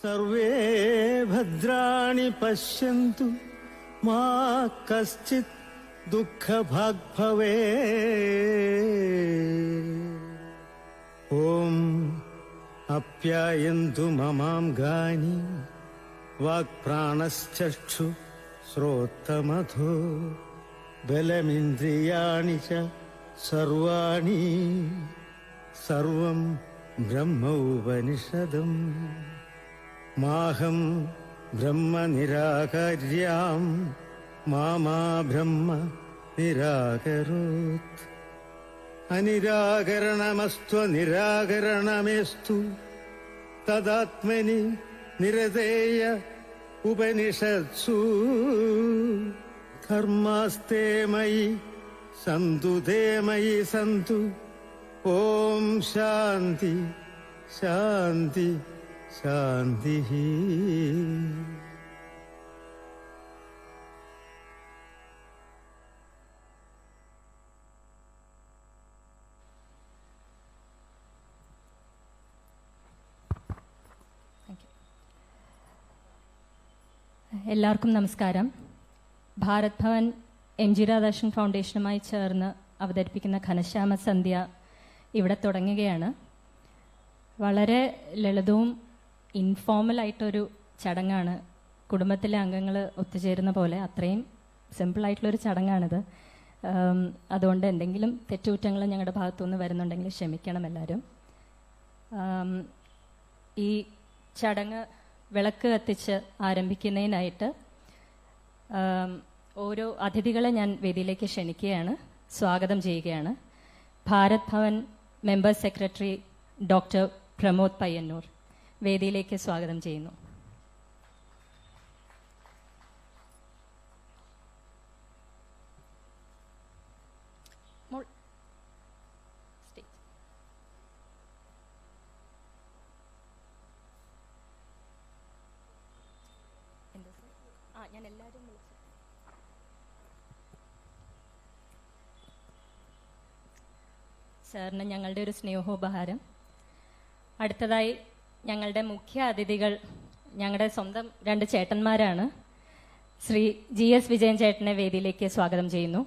Survey ഭദ്രാണി പശ്യന്തു മാ കശ്ചിത് ദുഃഖഭാഗ് ഭവേത്. ഓം അപ്യായന്തു മമാംഗാനി വാക്പ്രാണശ്ചക്ഷു ശ്രോത്രമധോ ബലമിന്ദ്രിയാണി ച സർവാണി സർവം ബ്രഹ്മ ഉപനിഷദം. മാഹം ബ്രഹ്മ നിരാകാര്യാം മാമാ ബ്രഹ്മ നിരാകരോത്. അനിരാകരണമസ്ത്വ നിരാകരണമേസ്തു തദാത്മനി നിരതേയ ഉപനിഷത്സു. ധർമാസ്തേ മയി സന്തു തേ മയി സന്തു. ഓം ശാന്തി ശാന്തി ശാന്തി. എല്ലാവർക്കും നമസ്കാരം. ഭാരത് ഭവൻ എം.ജി. രാധാകൃഷ്ണൻ ഫൗണ്ടേഷനുമായി ചേർന്ന് അവതരിപ്പിക്കുന്ന ഘനശ്യാമ സന്ധ്യ ഇവിടെ തുടങ്ങുകയാണ്. വളരെ ലളിതവും ഇൻഫോർമലായിട്ടൊരു ചടങ്ങാണ്. കുടുംബത്തിലെ അംഗങ്ങൾ ഒത്തുചേരുന്ന പോലെ അത്രയും സിമ്പിളായിട്ടുള്ളൊരു ചടങ്ങാണിത്. അതുകൊണ്ട് എന്തെങ്കിലും തെറ്റുകുറ്റങ്ങൾ ഞങ്ങളുടെ ഭാഗത്തുനിന്ന് വരുന്നുണ്ടെങ്കിൽ ക്ഷമിക്കണം എല്ലാവരും. ഈ ചടങ്ങ് വിളക്ക് കത്തിച്ച് ആരംഭിക്കുന്നതിനായിട്ട് ഓരോ അതിഥികളെ ഞാൻ വേദിയിലേക്ക് ക്ഷണിക്കുകയാണ്, സ്വാഗതം ചെയ്യുകയാണ്. Bharat Bhavan member secretary doctor Pramod Payyanur വേദിയിലേക്ക് സ്വാഗതം ചെയ്യുന്നു. ഞാൻ എല്ലാവരും വിളിച്ചു. സാറിന് ഞങ്ങളുടെ ഒരു സ്നേഹോപഹാരം. അടുത്തതായി ഞങ്ങളുടെ മുഖ്യ അതിഥികൾ ഞങ്ങളുടെ സ്വന്തം 2 ചേട്ടന്മാരാണ്. ശ്രീ GS വിജയൻ ചേട്ടനെ വേദിയിലേക്ക് സ്വാഗതം ചെയ്യുന്നു.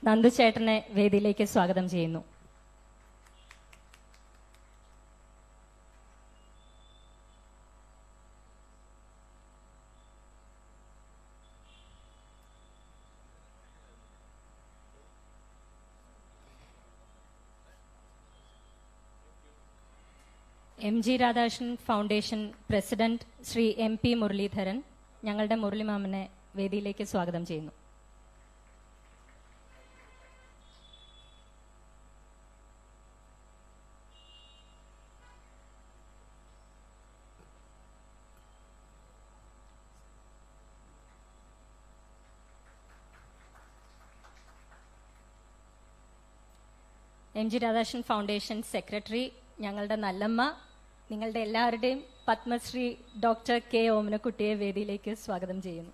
നന്ദു ചേട്ടനെ വേദിയിലേക്ക് സ്വാഗതം ചെയ്യുന്നു. M G. Radhakrishnan foundation president Shri MP Muraleedharan ഞങ്ങളുടെ മുരളിമാമനെ വേദിയിലേക്ക് സ്വാഗതം ചെയ്യുന്നു. എം.ജി. രാധാകൃഷ്ണൻ ഫൗണ്ടേഷൻ സെക്രട്ടറി ഞങ്ങളുടെ നല്ലമ്മ, നിങ്ങളുടെ എല്ലാവരുടെയും പത്മശ്രീ ഡോക്ടർ K. ഓമനക്കുട്ടിയെ വേദിയിലേക്ക് സ്വാഗതം ചെയ്യുന്നു.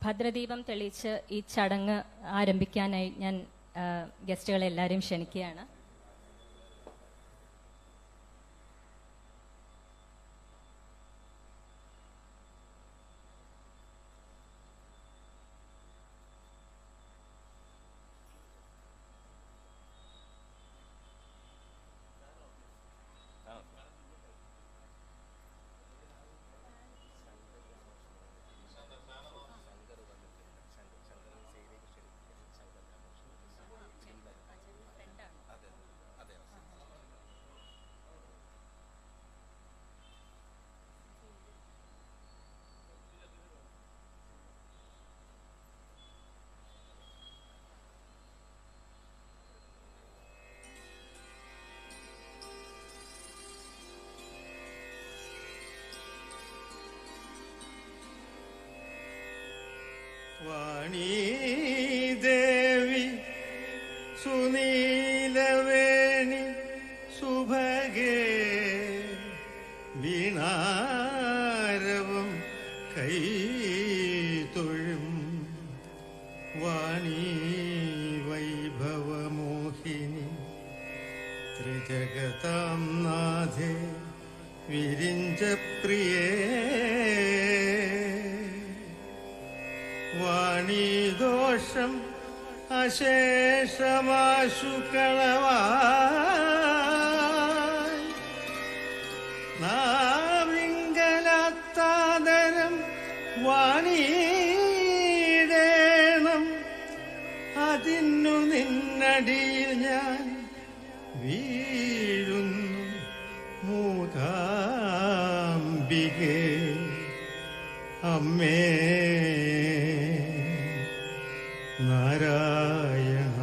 ഭദ്രദീപം തെളിയിച്ച് ഈ ചടങ്ങ് ആരംഭിക്കാനായി ഞാൻ ഗസ്റ്റുകളെ എല്ലാവരെയും ക്ഷണിക്കുകയാണ്. വാണീ ദേവി സുനീലവേണി സുഭഗേ വീണാരവം കൈതൊഴും വാണീ വൈഭവമോഹിനി ത്രിജഗതാം നാഥേ വിരിഞ്ചപ്രിയേ വാണീദോഷം അശേഷമാശു കളവായി നാവിങ്കലത്താദരം വാണീടേണം അതിന്നു നിന്നടിയിൽ ഞാൻ വീഴുന്നു മൂകാംബികേ അമ്മേ നാരായണ.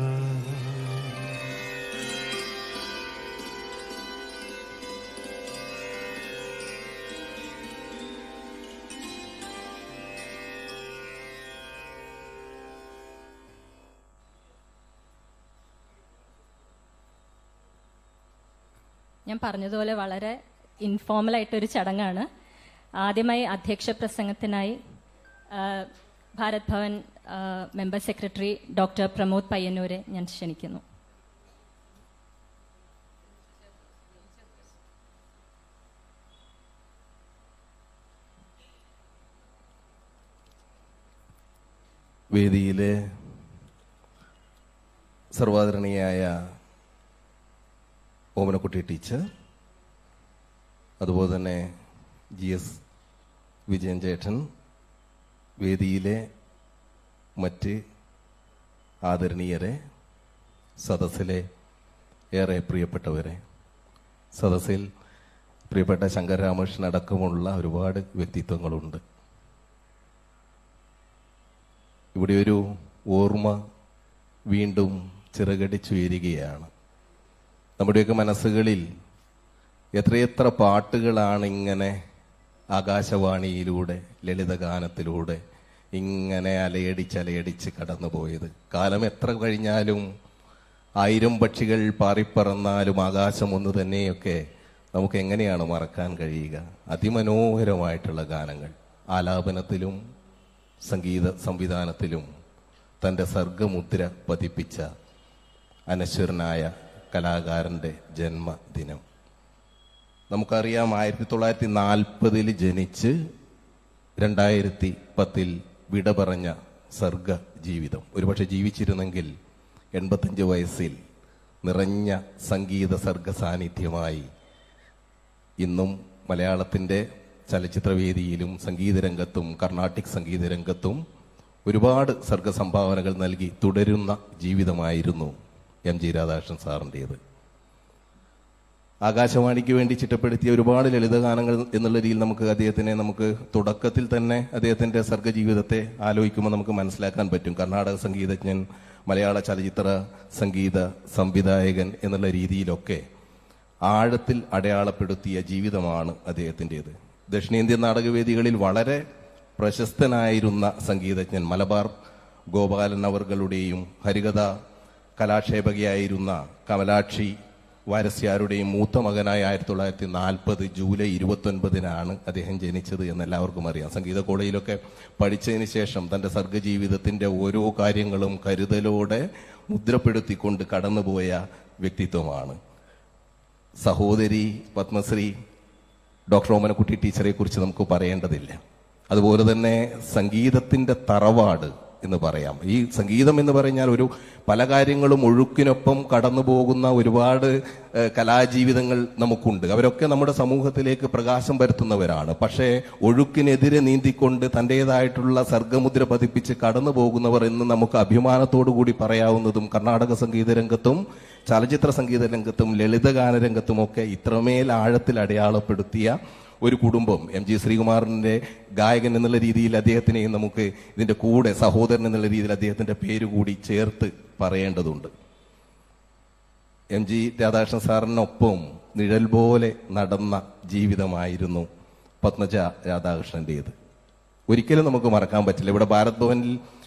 ഞാൻ പറഞ്ഞതുപോലെ വളരെ ഇൻഫോർമലായിട്ടൊരു ചടങ്ങാണ്. ആദ്യമായി അധ്യക്ഷ പ്രസംഗത്തിനായി Bharat Bhavan member secretary doctor Pramod പയ്യന്നൂരെ ഞാൻ ക്ഷണിക്കുന്നു. വേദിയിലെ സർവാദരണീയായ ഓമനക്കുട്ടി ടീച്ചർ, അതുപോലെ തന്നെ GS വിജയൻ ചേട്ടൻ, വേദിയിലെ മറ്റ് ആദരണീയരെ, സദസ്സിലെ ഏറെ പ്രിയപ്പെട്ടവരെ, സദസ്സിൽ പ്രിയപ്പെട്ട ശങ്കർ രാമകൃഷ്ണൻ അടക്കമുള്ള ഒരുപാട് വ്യക്തിത്വങ്ങളുണ്ട്. ഇവിടെ ഒരു ഓർമ്മ വീണ്ടും ചിറകടിച്ചുയരുകയാണ്. നമ്മുടെയൊക്കെ മനസ്സുകളിൽ എത്രയെത്ര പാട്ടുകളാണ് ഇങ്ങനെ ആകാശവാണിയിലൂടെ ലളിതഗാനത്തിലൂടെ ഇങ്ങനെ അലയടിച്ച് കടന്നുപോയത്. കാലം എത്ര കഴിഞ്ഞാലും 1000 പക്ഷികൾ പാറിപ്പറന്നാലും ആകാശം ഒന്ന് തന്നെയൊക്കെ നമുക്ക് എങ്ങനെയാണ് മറക്കാൻ കഴിയുക? അതിമനോഹരമായിട്ടുള്ള ഗാനങ്ങൾ, ആലാപനത്തിലും സംഗീത സംവിധാനത്തിലും തൻ്റെ സർഗമുദ്ര പതിപ്പിച്ച അനശ്വരനായ കലാകാരൻ്റെ ജന്മദിനം. നമുക്കറിയാം, 1940 ജനിച്ച് 2010 വിട പറഞ്ഞ സർഗ ജീവിതം. ഒരുപക്ഷെ ജീവിച്ചിരുന്നെങ്കിൽ 85 വയസ്സിൽ നിറഞ്ഞ സംഗീത സർഗ സാന്നിധ്യമായി ഇന്നും മലയാളത്തിൻ്റെ ചലച്ചിത്രവേദിയിലും സംഗീതരംഗത്തും കർണാട്ടിക് സംഗീതരംഗത്തും ഒരുപാട് സർഗ സംഭാവനകൾ നൽകി തുടരുന്ന ജീവിതമായിരുന്നു MG രാധാകൃഷ്ണൻ സാറിൻ്റേത്. ആകാശവാണിക്ക് വേണ്ടി ചിട്ടപ്പെടുത്തിയ ഒരുപാട് ലളിതഗാനങ്ങൾ എന്നുള്ള രീതിയിൽ നമുക്ക് തുടക്കത്തിൽ തന്നെ അദ്ദേഹത്തിൻ്റെ സർഗ ജീവിതത്തെ ആലോചിക്കുമ്പോൾ നമുക്ക് മനസ്സിലാക്കാൻ പറ്റും. കർണാടക സംഗീതജ്ഞൻ, മലയാള ചലച്ചിത്ര സംഗീത സംവിധായകൻ എന്നുള്ള രീതിയിലൊക്കെ ആഴത്തിൽ അടയാളപ്പെടുത്തിയ ജീവിതമാണ് അദ്ദേഹത്തിൻ്റേത്. ദക്ഷിണേന്ത്യൻ നാടകവേദികളിൽ വളരെ പ്രശസ്തനായിരുന്ന സംഗീതജ്ഞൻ, മലബാർ ഗോപാലൻ അവർകളുടെയും ഹരികഥ കലാക്ഷേപകയായിരുന്ന കമലാക്ഷി വാരസ്യാരുടെയും മൂത്ത മകനായ 1940 ജൂലൈ 29 അദ്ദേഹം ജനിച്ചത് എന്ന് എല്ലാവർക്കും അറിയാം. സംഗീത കോളേജിലൊക്കെ പഠിച്ചതിന് ശേഷം തൻ്റെ സർഗജീവിതത്തിൻ്റെ ഓരോ കാര്യങ്ങളും കരുതലോടെ മുദ്രപ്പെടുത്തിക്കൊണ്ട് കടന്നുപോയ വ്യക്തിത്വമാണ്. സഹോദരി പത്മശ്രീ ഡോക്ടർ ഓമനക്കുട്ടി ടീച്ചറെ കുറിച്ച് നമുക്ക് പറയേണ്ടതില്ല. അതുപോലെ തന്നെ സംഗീതത്തിൻ്റെ തറവാട് എന്ന് പറയാം. ഈ സംഗീതം എന്ന് പറഞ്ഞാൽ പല കാര്യങ്ങളും ഒഴുക്കിനൊപ്പം കടന്നു പോകുന്ന ഒരുപാട് കലാജീവിതങ്ങൾ നമുക്കുണ്ട്. അവരൊക്കെ നമ്മുടെ സമൂഹത്തിലേക്ക് പ്രകാശം വരുത്തുന്നവരാണ്. പക്ഷേ ഒഴുക്കിനെതിരെ നീന്തിക്കൊണ്ട് തൻ്റെതായിട്ടുള്ള സർഗമുദ്ര പതിപ്പിച്ച് കടന്നു പോകുന്നവർ എന്ന് നമുക്ക് അഭിമാനത്തോടു കൂടി പറയാവുന്നതും കർണാടക സംഗീത രംഗത്തും ചലച്ചിത്ര സംഗീത രംഗത്തും ലളിതഗാന രംഗത്തുമൊക്കെ ഇത്രമേൽ ആഴത്തിൽ അടയാളപ്പെടുത്തിയ ഒരു കുടുംബം. MG ശ്രീകുമാറിൻ്റെ ഗായകൻ എന്നുള്ള രീതിയിൽ അദ്ദേഹത്തിനെയും നമുക്ക് ഇതിൻ്റെ കൂടെ സഹോദരൻ എന്നുള്ള രീതിയിൽ അദ്ദേഹത്തിൻ്റെ പേര് കൂടി ചേർത്ത് പറയേണ്ടതുണ്ട്. MG രാധാകൃഷ്ണൻ സാറിനൊപ്പം നിഴൽ പോലെ നടന്ന ജീവിതമായിരുന്നു പത്മജ രാധാകൃഷ്ണൻ്റേത്. ഒരിക്കലും നമുക്ക് മറക്കാൻ പറ്റില്ല. ഇവിടെ ഭാരത് ഭവനിൽ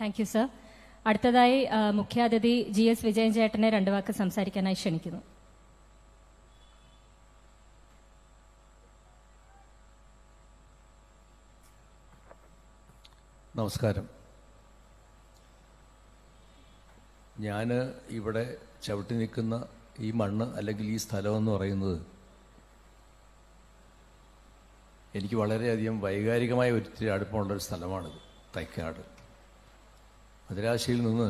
താങ്ക് യു സർ. അടുത്തതായി മുഖ്യാതിഥി GS വിജയൻ ചേട്ടനെ 2 വാക്ക് സംസാരിക്കാനായി ക്ഷണിക്കുന്നു. നമസ്കാരം. ഞാൻ ഇവിടെ ചവിട്ടി നിൽക്കുന്ന ഈ മണ്ണ് അല്ലെങ്കിൽ ഈ സ്ഥലം എന്ന് പറയുന്നത് എനിക്ക് വളരെയധികം വൈകാരികമായ ഒത്തിരി അടുപ്പമുള്ളൊരു സ്ഥലമാണിത്. തൈക്കാട് മദിരാശിയിൽ നിന്ന്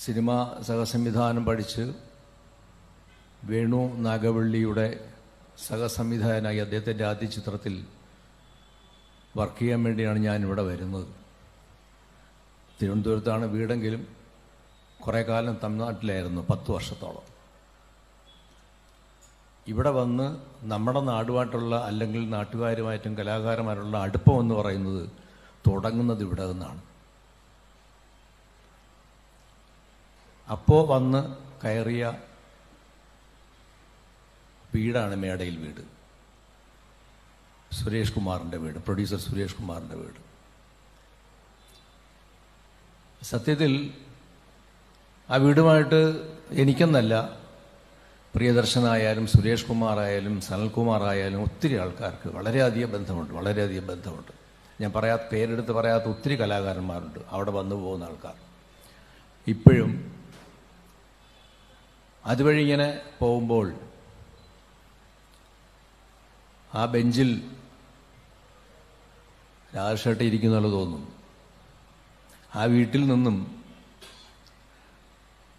സിനിമ സഹസംവിധാനം പഠിച്ച് വേണു നാഗവള്ളിയുടെ സഹസംവിധായകനായി അദ്ദേഹത്തിൻ്റെ ആദ്യ ചിത്രത്തിൽ വർക്ക് ചെയ്യാൻ വേണ്ടിയാണ് ഞാനിവിടെ വരുന്നത്. തിരുവനന്തപുരത്താണ് വീടെങ്കിലും കുറേ കാലം തമിഴ്നാട്ടിലായിരുന്നു, 10 വർഷത്തോളം. ഇവിടെ വന്ന് നമ്മുടെ നാടുമായിട്ടുള്ള അല്ലെങ്കിൽ നാട്ടുകാരുമായിട്ടും കലാകാരന്മാരുള്ള അടുപ്പം എന്ന് പറയുന്നത് തുടങ്ങുന്നത് ഇവിടെ നിന്നാണ്. അപ്പോൾ വന്ന് കയറിയ വീടാണ് മേടയിൽ വീട്, സുരേഷ് കുമാറിൻ്റെ വീട്, പ്രൊഡ്യൂസർ സുരേഷ് കുമാറിൻ്റെ വീട്. സത്യത്തിൽ ആ വീടുമായിട്ട് എനിക്കെന്നല്ല, പ്രിയദർശനായാലും സുരേഷ് കുമാറായാലും സനൽകുമാർ ആയാലും ഒത്തിരി ആൾക്കാർക്ക് വളരെയധികം ബന്ധമുണ്ട്. ഞാൻ പേരെടുത്ത് പറയാത്ത ഒത്തിരി കലാകാരന്മാരുണ്ട് അവിടെ വന്നു പോകുന്ന ആൾക്കാർ. ഇപ്പോഴും അതുവഴി ഇങ്ങനെ പോകുമ്പോൾ ആ ബെഞ്ചിൽ രാജേഷേട്ടൻ ഇരിക്കുന്നുള്ള തോന്നും. ആ വീട്ടിൽ നിന്നും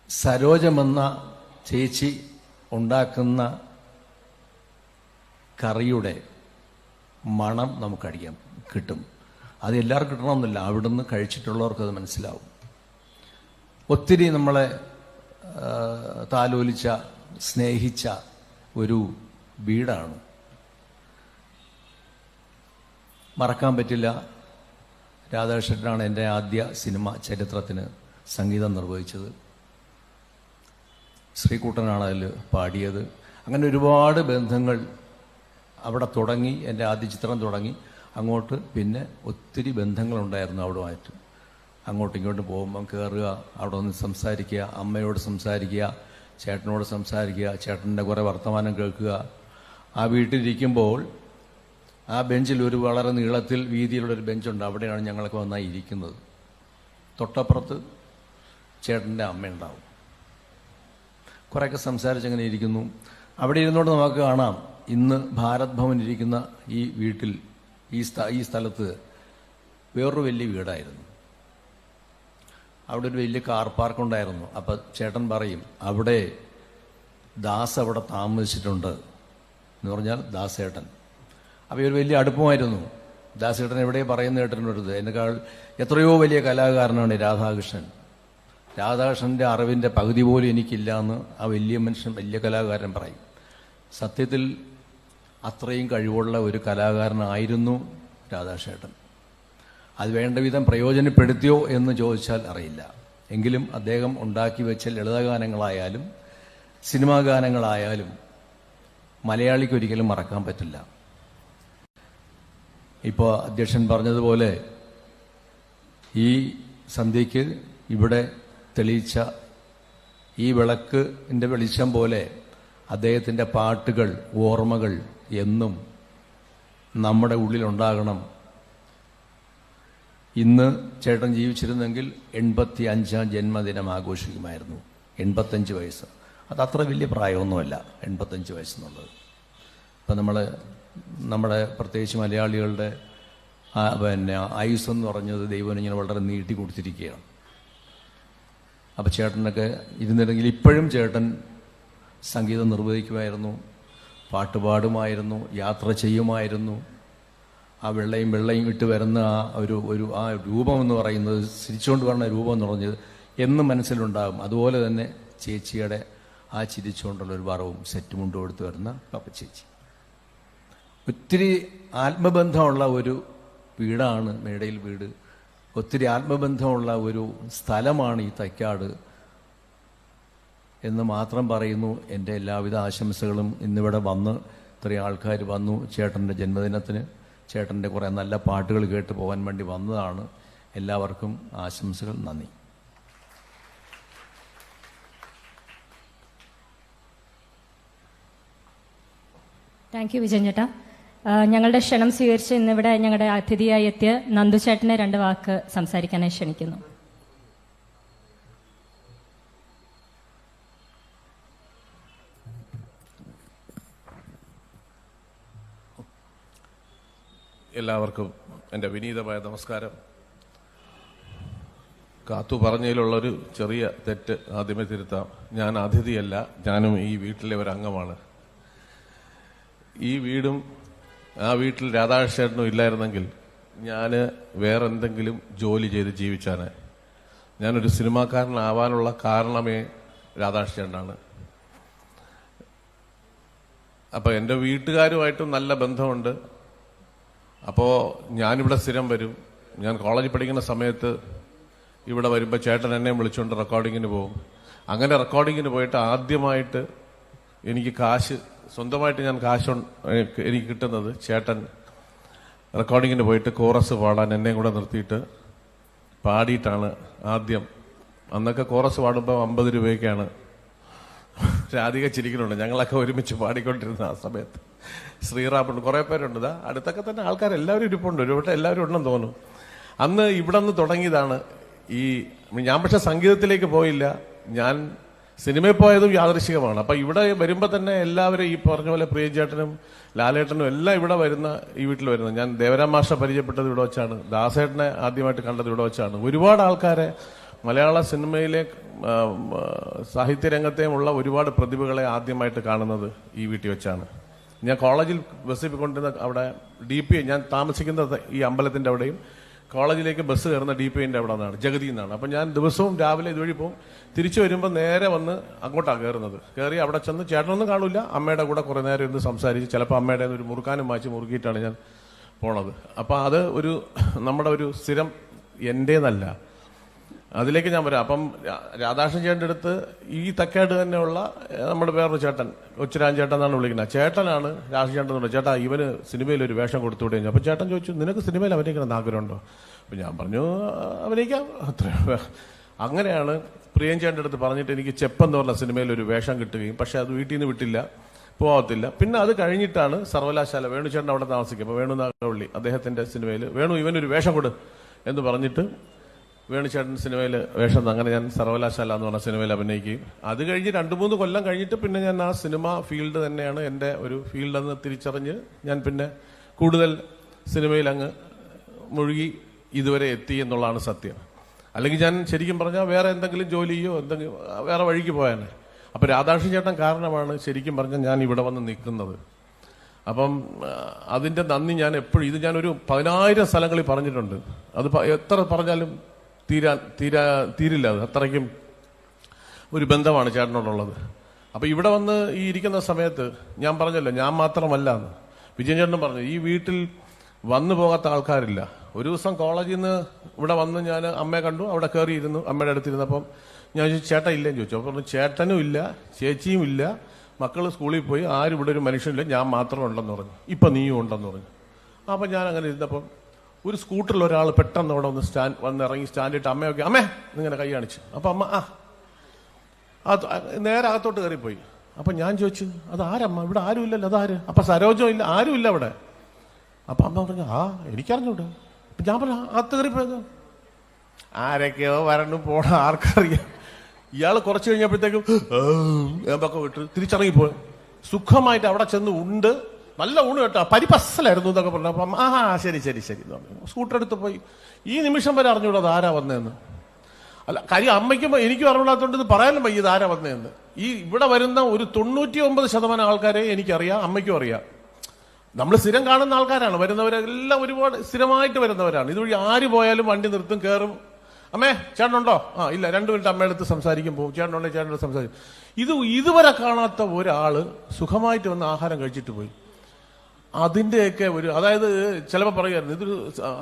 സരോജമെന്ന ചേച്ചി ഉണ്ടാക്കുന്ന കറിയുടെ മണം നമുക്കടിക്കാൻ കിട്ടും. അത് എല്ലാവർക്കും കിട്ടണമെന്നില്ല, അവിടുന്ന് കഴിച്ചിട്ടുള്ളവർക്ക് അത് മനസ്സിലാവും. ഒത്തിരി നമ്മളെ താലോലിച്ച സ്നേഹിച്ച ഒരു വീടാണ്. മറക്കാൻ പറ്റില്ല, രാധാകൃഷ്ണനാണ് എൻ്റെ ആദ്യ സിനിമ ചരിത്രത്തിന് സംഗീതം നിർവഹിച്ചത്. ശ്രീകുട്ടനാണ് അതിൽ പാടിയത്. അങ്ങനെ ഒരുപാട് ബന്ധങ്ങൾ അവിടെ തുടങ്ങി. എൻ്റെ ആദ്യ ചിത്രം തുടങ്ങി അങ്ങോട്ട് പിന്നെ ഒത്തിരി ബന്ധങ്ങളുണ്ടായിരുന്നു അവിടുമായിട്ട്. അങ്ങോട്ടും ഇങ്ങോട്ടും പോകുമ്പം കയറുക, അവിടെ ഒന്ന് സംസാരിക്കുക, അമ്മയോട് സംസാരിക്കുക, ചേട്ടനോട് സംസാരിക്കുക, ചേട്ടൻ്റെ കുറേ വർത്തമാനം കേൾക്കുക. ആ വീട്ടിലിരിക്കുമ്പോൾ ആ ബെഞ്ചിൽ ഒരു വളരെ നീളത്തിൽ വീതിയിലുള്ളൊരു ബെഞ്ചുണ്ട്, അവിടെയാണ് ഞങ്ങളൊക്കെ വന്നായി ഇരിക്കുന്നത്. തൊട്ടപ്പുറത്ത് ചേട്ടൻ്റെ അമ്മയുണ്ടാവും. കുറേയൊക്കെ സംസാരിച്ചങ്ങനെ ഇരിക്കുന്നു. അവിടെ ഇരുന്നുകൊണ്ട് നമുക്ക് കാണാം, ഇന്ന് ഭാരത് ഭവൻ ഇരിക്കുന്ന ഈ വീട്ടിൽ ഈ സ്ഥലത്ത് വേറൊരു വലിയ വീടായിരുന്നു. അവിടെ ഒരു വലിയ കാർ പാർക്കുണ്ടായിരുന്നു. അപ്പം ചേട്ടൻ പറയും, അവിടെ ദാസ് അവിടെ താമസിച്ചിട്ടുണ്ട് എന്ന് പറഞ്ഞാൽ ദാസേട്ടൻ. അപ്പോൾ ഒരു വലിയ അടുപ്പമായിരുന്നു. ദാസേട്ടൻ എവിടെ പറയുന്ന കേട്ടിട്ടുണ്ട്, എന്നെക്കാൾ എത്രയോ വലിയ കലാകാരനാണ് രാധാകൃഷ്ണൻ. രാധാകൃഷ്ണൻ്റെ അറിവിൻ്റെ പകുതി പോലും എനിക്കില്ല എന്ന് ആ വലിയ മനുഷ്യൻ, വലിയ കലാകാരൻ പറയും. സത്യത്തിൽ അത്രയും കഴിവുള്ള ഒരു കലാകാരനായിരുന്നു രാധാകൃഷ്ണേട്ടൻ. അത് വേണ്ട വിധം പ്രയോജനപ്പെടുത്തിയോ എന്ന് ചോദിച്ചാൽ അറിയില്ല. എങ്കിലും അദ്ദേഹം ഉണ്ടാക്കി വെച്ച ലളിതഗാനങ്ങളായാലും സിനിമാ ഗാനങ്ങളായാലും മലയാളിക്ക് ഒരിക്കലും മറക്കാൻ പറ്റില്ല. ഇപ്പോൾ അധ്യക്ഷൻ പറഞ്ഞതുപോലെ ഈ സന്ധ്യയ്ക്ക് ഇവിടെ തെളിയിച്ച ഈ വിളക്കിൻ്റെ വെളിച്ചം പോലെ അദ്ദേഹത്തിൻ്റെ പാട്ടുകൾ, ഓർമ്മകൾ എന്നും നമ്മുടെ ഉള്ളിലുണ്ടാകണം. ഇന്ന് ചേട്ടൻ ജീവിച്ചിരുന്നെങ്കിൽ 85ാം ജന്മദിനം ആഘോഷിക്കുമായിരുന്നു. 85 വയസ്സ്, അതത്ര വലിയ പ്രായമൊന്നുമല്ല 85 വയസ്സെന്നുള്ളത്. ഇപ്പം നമ്മുടെ പ്രത്യേകിച്ച് മലയാളികളുടെ ആയുസ് എന്ന് പറഞ്ഞത് ദൈവം ഇങ്ങനെ വളരെ നീട്ടി കൊടുത്തിരിക്കുകയാണ്. അപ്പം ചേട്ടനൊക്കെ ഇരുന്നിരുന്നെങ്കിൽ ഇപ്പോഴും ചേട്ടൻ സംഗീതം നിർവഹിക്കുമായിരുന്നു, പാട്ടുപാടുമായിരുന്നു, യാത്ര ചെയ്യുമായിരുന്നു. ആ വെള്ളയും ഇട്ട് വരുന്ന ആ രൂപം എന്ന് പറയുന്നത്, ചിരിച്ചുകൊണ്ട് വരുന്ന രൂപം എന്ന് പറഞ്ഞത് എന്നും മനസ്സിലുണ്ടാകും. അതുപോലെ തന്നെ ചേച്ചിയുടെ ആ ചിരിച്ചുകൊണ്ടുള്ള ഒരു വറവും സെറ്റും മുണ്ടും എടുത്ത് വരുന്ന പപ്പ ചേച്ചി. ഒത്തിരി ആത്മബന്ധമുള്ള ഒരു വീടാണ് മേടയിൽ വീട്. ഒത്തിരി ആത്മബന്ധമുള്ള ഒരു സ്ഥലമാണ് ഈ തൈക്കാട് എന്ന് മാത്രം പറയുന്നു. എൻ്റെ എല്ലാവിധ ആശംസകളും ഇന്നിവിടെ വന്ന് ഇത്രയും ആൾക്കാർ വന്നു ചേട്ടൻ്റെ ജന്മദിനത്തിന്. ചേട്ടൻ്റെ കുറേ നല്ല പാട്ടുകൾ കേട്ട് പോകാൻ വേണ്ടി വന്നതാണ്. എല്ലാവർക്കും ആശംസകൾ. നന്ദി. താങ്ക് യു വിജയൻ ചേട്ടാ. ഞങ്ങളുടെ ക്ഷണം സ്വീകരിച്ച് ഇന്നിവിടെ ഞങ്ങളുടെ അതിഥിയായി എത്തിയ നന്ദുചേട്ടനെ 2 വാക്ക് സംസാരിക്കാനായി ക്ഷണിക്കുന്നു. എല്ലാവർക്കും എൻ്റെ വിനീതമായ നമസ്കാരം. കാത്തു പറഞ്ഞതിലുള്ളൊരു ചെറിയ തെറ്റ് ആദ്യമേ തിരുത്താം. ഞാൻ അതിഥിയല്ല, ഞാനും ഈ വീട്ടിലെ ഒരു അംഗമാണ്. ഈ വീടും ആ വീട്ടിൽ രാധാകൃഷ്ണനും ഇല്ലായിരുന്നെങ്കിൽ ഞാൻ വേറെ എന്തെങ്കിലും ജോലി ചെയ്ത് ജീവിച്ചാണ്. ഞാനൊരു സിനിമാക്കാരനാവാനുള്ള കാരണമേ രാധാകൃഷ്ണനാണ്. അപ്പോൾ എൻ്റെ വീട്ടുകാരുമായിട്ടും നല്ല ബന്ധമുണ്ട്. അപ്പോൾ ഞാനിവിടെ സ്ഥിരം വരും. ഞാൻ കോളേജിൽ പഠിക്കുന്ന സമയത്ത് ഇവിടെ വരുമ്പോൾ ചേട്ടൻ എന്നെ വിളിച്ചുകൊണ്ട് റെക്കോർഡിങ്ങിന് പോകും. അങ്ങനെ റെക്കോർഡിങ്ങിന് പോയിട്ട് ആദ്യമായിട്ട് എനിക്ക് സ്വന്തമായിട്ട് ഞാൻ കാശ് എനിക്ക് കിട്ടുന്നത് ചേട്ടൻ റെക്കോർഡിങ്ങിന് പോയിട്ട് കോറസ് പാടാൻ എന്നെ കൂടെ നിർത്തിയിട്ട് പാടിയിട്ടാണ് ആദ്യം. അന്നൊക്കെ കോറസ് പാടുമ്പോൾ 50 രൂപയ്ക്കാണ്. രാധിക ചിരിക്കുന്നുണ്ട്. ഞങ്ങളൊക്കെ ഒരുമിച്ച് പാടിക്കൊണ്ടിരുന്ന ആ സമയത്ത്. ശ്രീറാമുണ്ട്, കുറേ പേരുണ്ട്. അടുത്തൊക്കെ തന്നെ ആൾക്കാരെല്ലാവരും ഇരിപ്പുണ്ട്. ഒരുവട്ടം എല്ലാവരും ഉണ്ടെന്ന് തോന്നും. അന്ന് ഇവിടെ നിന്ന് തുടങ്ങിയതാണ് ഞാൻ പക്ഷെ സംഗീതത്തിലേക്ക് പോയില്ല. ഞാൻ സിനിമയിൽ പോയതും യാദൃശികമാണ്. അപ്പൊ ഇവിടെ വരുമ്പോൾ തന്നെ എല്ലാവരും ഈ പറഞ്ഞ പോലെ പ്രിയചേട്ടനും ലാലേട്ടനും എല്ലാം ഇവിടെ ഈ വീട്ടിൽ വരുന്നത്. ഞാൻ ദേവരാം മാഷ പരിചയപ്പെട്ടത് ഇവിടെ വെച്ചാണ്. ദാസേട്ടനെ ആദ്യമായിട്ട് കണ്ടത് ഇവിടെ വെച്ചാണ്. ഒരുപാട് ആൾക്കാരെ മലയാള സിനിമയിലെ സാഹിത്യരംഗത്തെയുമുള്ള ഒരുപാട് പ്രതിഭകളെ ആദ്യമായിട്ട് കാണുന്നത് ഈ വീട്ടിൽ വെച്ചാണ്. ഞാൻ കോളേജിൽ ബസ്സിൽ കൊണ്ടിരുന്ന അവിടെ DP ഞാൻ താമസിക്കുന്നത് ഈ അമ്പലത്തിന്റെ അവിടെയും കോളേജിലേക്ക് ബസ് കയറുന്ന DPന്റെ അവിടെ നിന്നാണ്, ജഗതിയിൽ നിന്നാണ്. അപ്പം ഞാൻ ദിവസവും രാവിലെ ഇതുവഴി പോകും. തിരിച്ചു വരുമ്പോൾ നേരെ വന്ന് അങ്ങോട്ടാണ് കയറുന്നത്. കയറി അവിടെ ചെന്ന് ചേട്ടനൊന്നും കാണില്ല, അമ്മയുടെ കൂടെ കുറേ നേരം ഇരുന്ന് സംസാരിച്ച് ചിലപ്പോൾ അമ്മയുടെ ഒരു മുറുക്കാനും മാച്ച് മുറുക്കിയിട്ടാണ് ഞാൻ പോണത്. അപ്പം അത് നമ്മുടെ ഒരു സ്ഥിരം എൻ്റേന്നല്ല. അതിലേക്ക് ഞാൻ വരാം. അപ്പം രാധാകൃഷ്ണൻ ചേട്ടൻ്റെ അടുത്ത് ഈ തക്കാട് തന്നെയുള്ള നമ്മുടെ വേറൊരു ചേട്ടൻ, കൊച്ചുരാൻ ചേട്ടൻ എന്നാണ് വിളിക്കുന്നത്. ചേട്ടനാണ് രാധാകൃഷ്ണൻ ചേട്ടൻ എന്ന് പറഞ്ഞത്. ചേട്ടാ ഇവന് സിനിമയിൽ ഒരു വേഷം കൊടുത്തുവിടേ. അപ്പം ചേട്ടൻ ചോദിച്ചു, നിനക്ക് സിനിമയിൽ അഭിനയിക്കണം ആഗ്രഹമുണ്ടോ? അപ്പം ഞാൻ പറഞ്ഞു അഭിനയിക്കാം. അങ്ങനെയാണ് പ്രിയൻ ചേട്ടൻ്റെ അടുത്ത് പറഞ്ഞിട്ട് എനിക്ക് ചെപ്പെന്ന് പറഞ്ഞ സിനിമയിൽ ഒരു വേഷം കിട്ടുകയും, പക്ഷെ അത് വീട്ടിൽ നിന്ന് വിട്ടില്ല, പോകത്തില്ല. പിന്നെ അത് കഴിഞ്ഞിട്ടാണ് സർവകലാശാല വേണുചേട്ടൻ അവിടെ താമസിക്കും. അപ്പോൾ വേണു നാഗവള്ളി അദ്ദേഹത്തിന്റെ സിനിമയിൽ വേണു ഇവനൊരു വേഷം കൊടു എന്ന് പറഞ്ഞിട്ട് വേണുചേട്ടൻ സിനിമയിൽ വേഷം. അങ്ങനെ ഞാൻ സർവകലാശാല എന്ന് പറഞ്ഞ സിനിമയിൽ അഭിനയിക്കുകയും അത് കഴിഞ്ഞ് 2-3 കൊല്ലം കഴിഞ്ഞിട്ട് പിന്നെ ഞാൻ ആ സിനിമ ഫീൽഡ് തന്നെയാണ് എൻ്റെ ഒരു ഫീൽഡെന്ന് തിരിച്ചറിഞ്ഞ് ഞാൻ പിന്നെ കൂടുതൽ സിനിമയിൽ അങ്ങ് മുഴുകി ഇതുവരെ എത്തി എന്നുള്ളതാണ് സത്യം. അല്ലെങ്കിൽ ഞാൻ ശരിക്കും പറഞ്ഞാൽ വേറെ എന്തെങ്കിലും ജോലിയോ എന്തെങ്കിലും വേറെ വഴിക്ക് പോയാനെ. അപ്പം രാധാകൃഷ്ണൻ ചേട്ടൻ കാരണമാണ് ശരിക്കും പറഞ്ഞാൽ ഞാൻ ഇവിടെ വന്ന് നിൽക്കുന്നത്. അപ്പം അതിൻ്റെ നന്ദി ഞാൻ എപ്പോഴും ഞാനൊരു 10,000 സ്ഥലങ്ങളിൽ പറഞ്ഞിട്ടുണ്ട്. അത് എത്ര പറഞ്ഞാലും തീരില്ല. അത് അത്രയ്ക്കും ഒരു ബന്ധമാണ് ചേട്ടനോടുള്ളത്. അപ്പം ഇവിടെ വന്ന് ഈ ഇരിക്കുന്ന സമയത്ത് ഞാൻ പറഞ്ഞല്ലോ, ഞാൻ മാത്രമല്ല എന്ന് വിജയൻ ചേട്ടനും പറഞ്ഞു, ഈ വീട്ടിൽ വന്നു പോകാത്ത ആൾക്കാരില്ല. ഒരു ദിവസം കോളേജിൽ നിന്ന് ഇവിടെ വന്ന് ഞാൻ അമ്മയെ കണ്ടു, അവിടെ കയറിയിരുന്നു, അമ്മയുടെ അടുത്തിരുന്നപ്പം ഞാൻ ചോദിച്ചു ചേട്ടൻ ഇല്ലെന്ന് ചോദിച്ചു. അപ്പോൾ പറഞ്ഞു ചേട്ടനും ഇല്ല, ചേച്ചിയും ഇല്ല, മക്കൾ സ്കൂളിൽ പോയി, ആരും ഇവിടെ ഒരു മനുഷ്യനില്ല, ഞാൻ മാത്രം ഉണ്ടെന്ന് പറഞ്ഞു. ഇപ്പം നീയും ഉണ്ടെന്ന് പറഞ്ഞു. അപ്പം ഞാൻ അങ്ങനെ ഇരുന്നപ്പം ഒരു സ്കൂട്ടറിൽ ഒരാൾ പെട്ടെന്ന് അവിടെ വന്ന് ഇറങ്ങി സ്റ്റാൻഡിട്ട് അമ്മയൊക്കെ അമ്മേ എന്നിങ്ങനെ കൈ കാണിച്ചു. അപ്പം അമ്മ നേരെ അകത്തോട്ട് കയറിപ്പോയി. അപ്പം ഞാൻ ചോദിച്ചു അത് ആരമ്മ, ഇവിടെ ആരും ഇല്ലല്ലോ, അതാര്? അപ്പം സരോജോ ഇല്ല, ആരും ഇല്ല അവിടെ. അപ്പം അമ്മ പറഞ്ഞു എനിക്കറിഞ്ഞൂടെ. അപ്പം ഞാൻ പറഞ്ഞു അകത്ത് കയറിപ്പോയത് ആരൊക്കെയോ വരണ്ടു പോണ ആർക്കറിയാം. ഇയാൾ കുറച്ച് കഴിഞ്ഞപ്പോഴത്തേക്കും ഏമ്പൊക്കെ വിട്ട് തിരിച്ചിറങ്ങിപ്പോയി. സുഖമായിട്ട് അവിടെ ചെന്ന് ഉണ്ട്, നല്ല ഊണ് കേട്ടോ, പരിപ്പസലായിരുന്നു എന്നൊക്കെ പറഞ്ഞു. അപ്പം ശരി ശരി ശരി എന്ന് പറഞ്ഞു. സ്കൂട്ടർ എടുത്ത് പോയി. ഈ നിമിഷം വരെ അറിഞ്ഞൂടാ അത് ആരാ വന്നതെന്ന്. അല്ല കാര്യം അമ്മയ്ക്കും എനിക്കും അറിവിടാത്തോണ്ട് ഇത് പറയാനും വയ്യ ഇത് ആരാ വന്നതെന്ന്. ഈ ഇവിടെ വരുന്ന ഒരു 99% ആൾക്കാരെ എനിക്കറിയാം, അമ്മയ്ക്കും അറിയാം. നമ്മൾ സ്ഥിരം കാണുന്ന ആൾക്കാരാണ് വരുന്നവരെല്ലാം, ഒരുപാട് സ്ഥിരമായിട്ട് വരുന്നവരാണ്. ഇതുവഴി ആര് പോയാലും വണ്ടി നിർത്തും, കയറും. അമ്മേ ചേട്ടനുണ്ടോ? ഇല്ല, 2 മിനിറ്റ് അമ്മയുടെ അടുത്ത് സംസാരിക്കും, പോകും. ചേട്ടനുണ്ടോ? ചേട്ടനോട് സംസാരിക്കും. ഇതുവരെ കാണാത്ത ഒരാള് സുഖമായിട്ട് വന്ന് ആഹാരം കഴിച്ചിട്ട് പോയി. അതിൻ്റെയൊക്കെ അതായത് ചിലപ്പോൾ പറയുമായിരുന്നു ഇതൊരു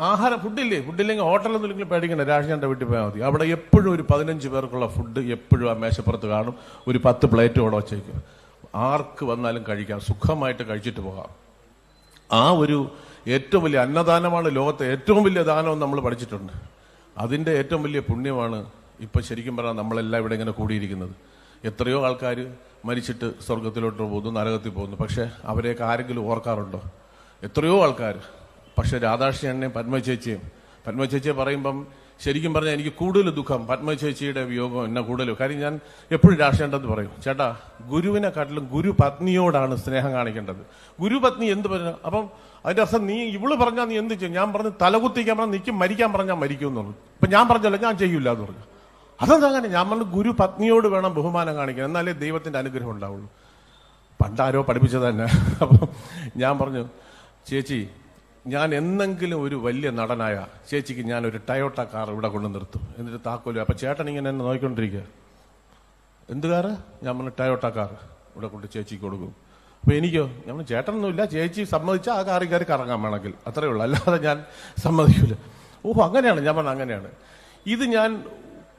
ആഹാരം ഫുഡില്ലെങ്കിൽ ഹോട്ടലൊന്നും ഇല്ലെങ്കിൽ പേടിക്കണ്ട, രാഷ്ട്രീയൻ്റെ വീട്ടിൽ പോയാൽ മതി. അവിടെ എപ്പോഴും ഒരു 15 പേർക്കുള്ള ഫുഡ് എപ്പോഴും ആ മേശപ്പുറത്ത് കാണും. ഒരു 10 പ്ലേറ്റ് അവിടെ വച്ചേക്കും. ആർക്ക് വന്നാലും കഴിക്കാം, സുഖമായിട്ട് കഴിച്ചിട്ട് പോകാം. ആ ഒരു ഏറ്റവും വലിയ അന്നദാനമാണ് ലോകത്തെ ഏറ്റവും വലിയ ദാനം നമ്മൾ പഠിച്ചിട്ടുണ്ട്. അതിൻ്റെ ഏറ്റവും വലിയ പുണ്യമാണ് ഇപ്പം ശരിക്കും പറഞ്ഞാൽ നമ്മളെല്ലാം ഇവിടെ ഇങ്ങനെ കൂടിയിരിക്കുന്നത്. എത്രയോ ആൾക്കാർ മരിച്ചിട്ട് സ്വർഗത്തിലോട്ട് പോകുന്നു, നരകത്തിൽ പോകുന്നു. പക്ഷേ അവരെയൊക്കെ ആരെങ്കിലും ഓർക്കാറുണ്ടോ? എത്രയോ ആൾക്കാർ. പക്ഷേ രാധാകൃഷ്ണനെയും പത്മ ചേച്ചിയെ പറയുമ്പം ശരിക്കും പറഞ്ഞാൽ എനിക്ക് കൂടുതൽ ദുഃഖം പത്മ ചേച്ചിയുടെ വിയോഗം എന്നെ കൂടുതൽ. കാര്യം ഞാൻ എപ്പോഴും രാഷ്ട്രീയണ്ടെന്ന് പറയും, ചേട്ടാ ഗുരുവിനെക്കാട്ടിലും ഗുരു പത്നിയോടാണ് സ്നേഹം കാണിക്കേണ്ടത്. ഗുരുപത്നി എന്ത് പറഞ്ഞു? അപ്പം അതിന്റെ അർത്ഥം നീ ഇവള് പറഞ്ഞാൽ നീ എന്ത് ചെയ്യും? ഞാൻ പറഞ്ഞു തലകുത്തിക്കാൻ പറഞ്ഞാൽ നിൽക്കും, മരിക്കാൻ പറഞ്ഞാൽ മരിക്കും എന്ന് പറഞ്ഞു. ഇപ്പൊ ഞാൻ പറഞ്ഞല്ലോ ഞാൻ ചെയ്യൂല എന്ന് പറഞ്ഞു. അതെന്താ അങ്ങനെ? ഞാൻ പറഞ്ഞു ഗുരു പത്നിയോട് വേണം ബഹുമാനം കാണിക്കാൻ, എന്നാലേ ദൈവത്തിന്റെ അനുഗ്രഹം ഉണ്ടാവുള്ളൂ. പണ്ടാരോ പഠിപ്പിച്ചത് തന്നെ. അപ്പം ഞാൻ പറഞ്ഞു, ചേച്ചി ഞാൻ എന്നെങ്കിലും ഒരു വലിയ നടനായ ചേച്ചിക്ക് ഞാൻ ഒരു ടയോട്ട കാർ ഇവിടെ കൊണ്ട് നിർത്തും, എന്നിട്ട് താക്കോലും. അപ്പൊ ചേട്ടൻ ഇങ്ങനെ എന്നെ നോക്കിക്കൊണ്ടിരിക്കുക. എന്ത് കാറ്? ഞാൻ പറഞ്ഞു ടയോട്ട കാർ ഇവിടെ കൊണ്ട് ചേച്ചിക്ക് കൊടുക്കും. അപ്പൊ എനിക്കോ? ഞാൻ ചേട്ടനൊന്നുമില്ല, ചേച്ചി സമ്മതിച്ചാൽ ആ കാറിൽ കയറി കറങ്ങാൻ വേണമെങ്കിൽ, അത്രയേ ഉള്ളൂ, അല്ലാതെ ഞാൻ സമ്മതിക്കൂല. ഓഹോ അങ്ങനെയാണ്. ഞാൻ പറഞ്ഞു അങ്ങനെയാണ്. ഇത് ഞാൻ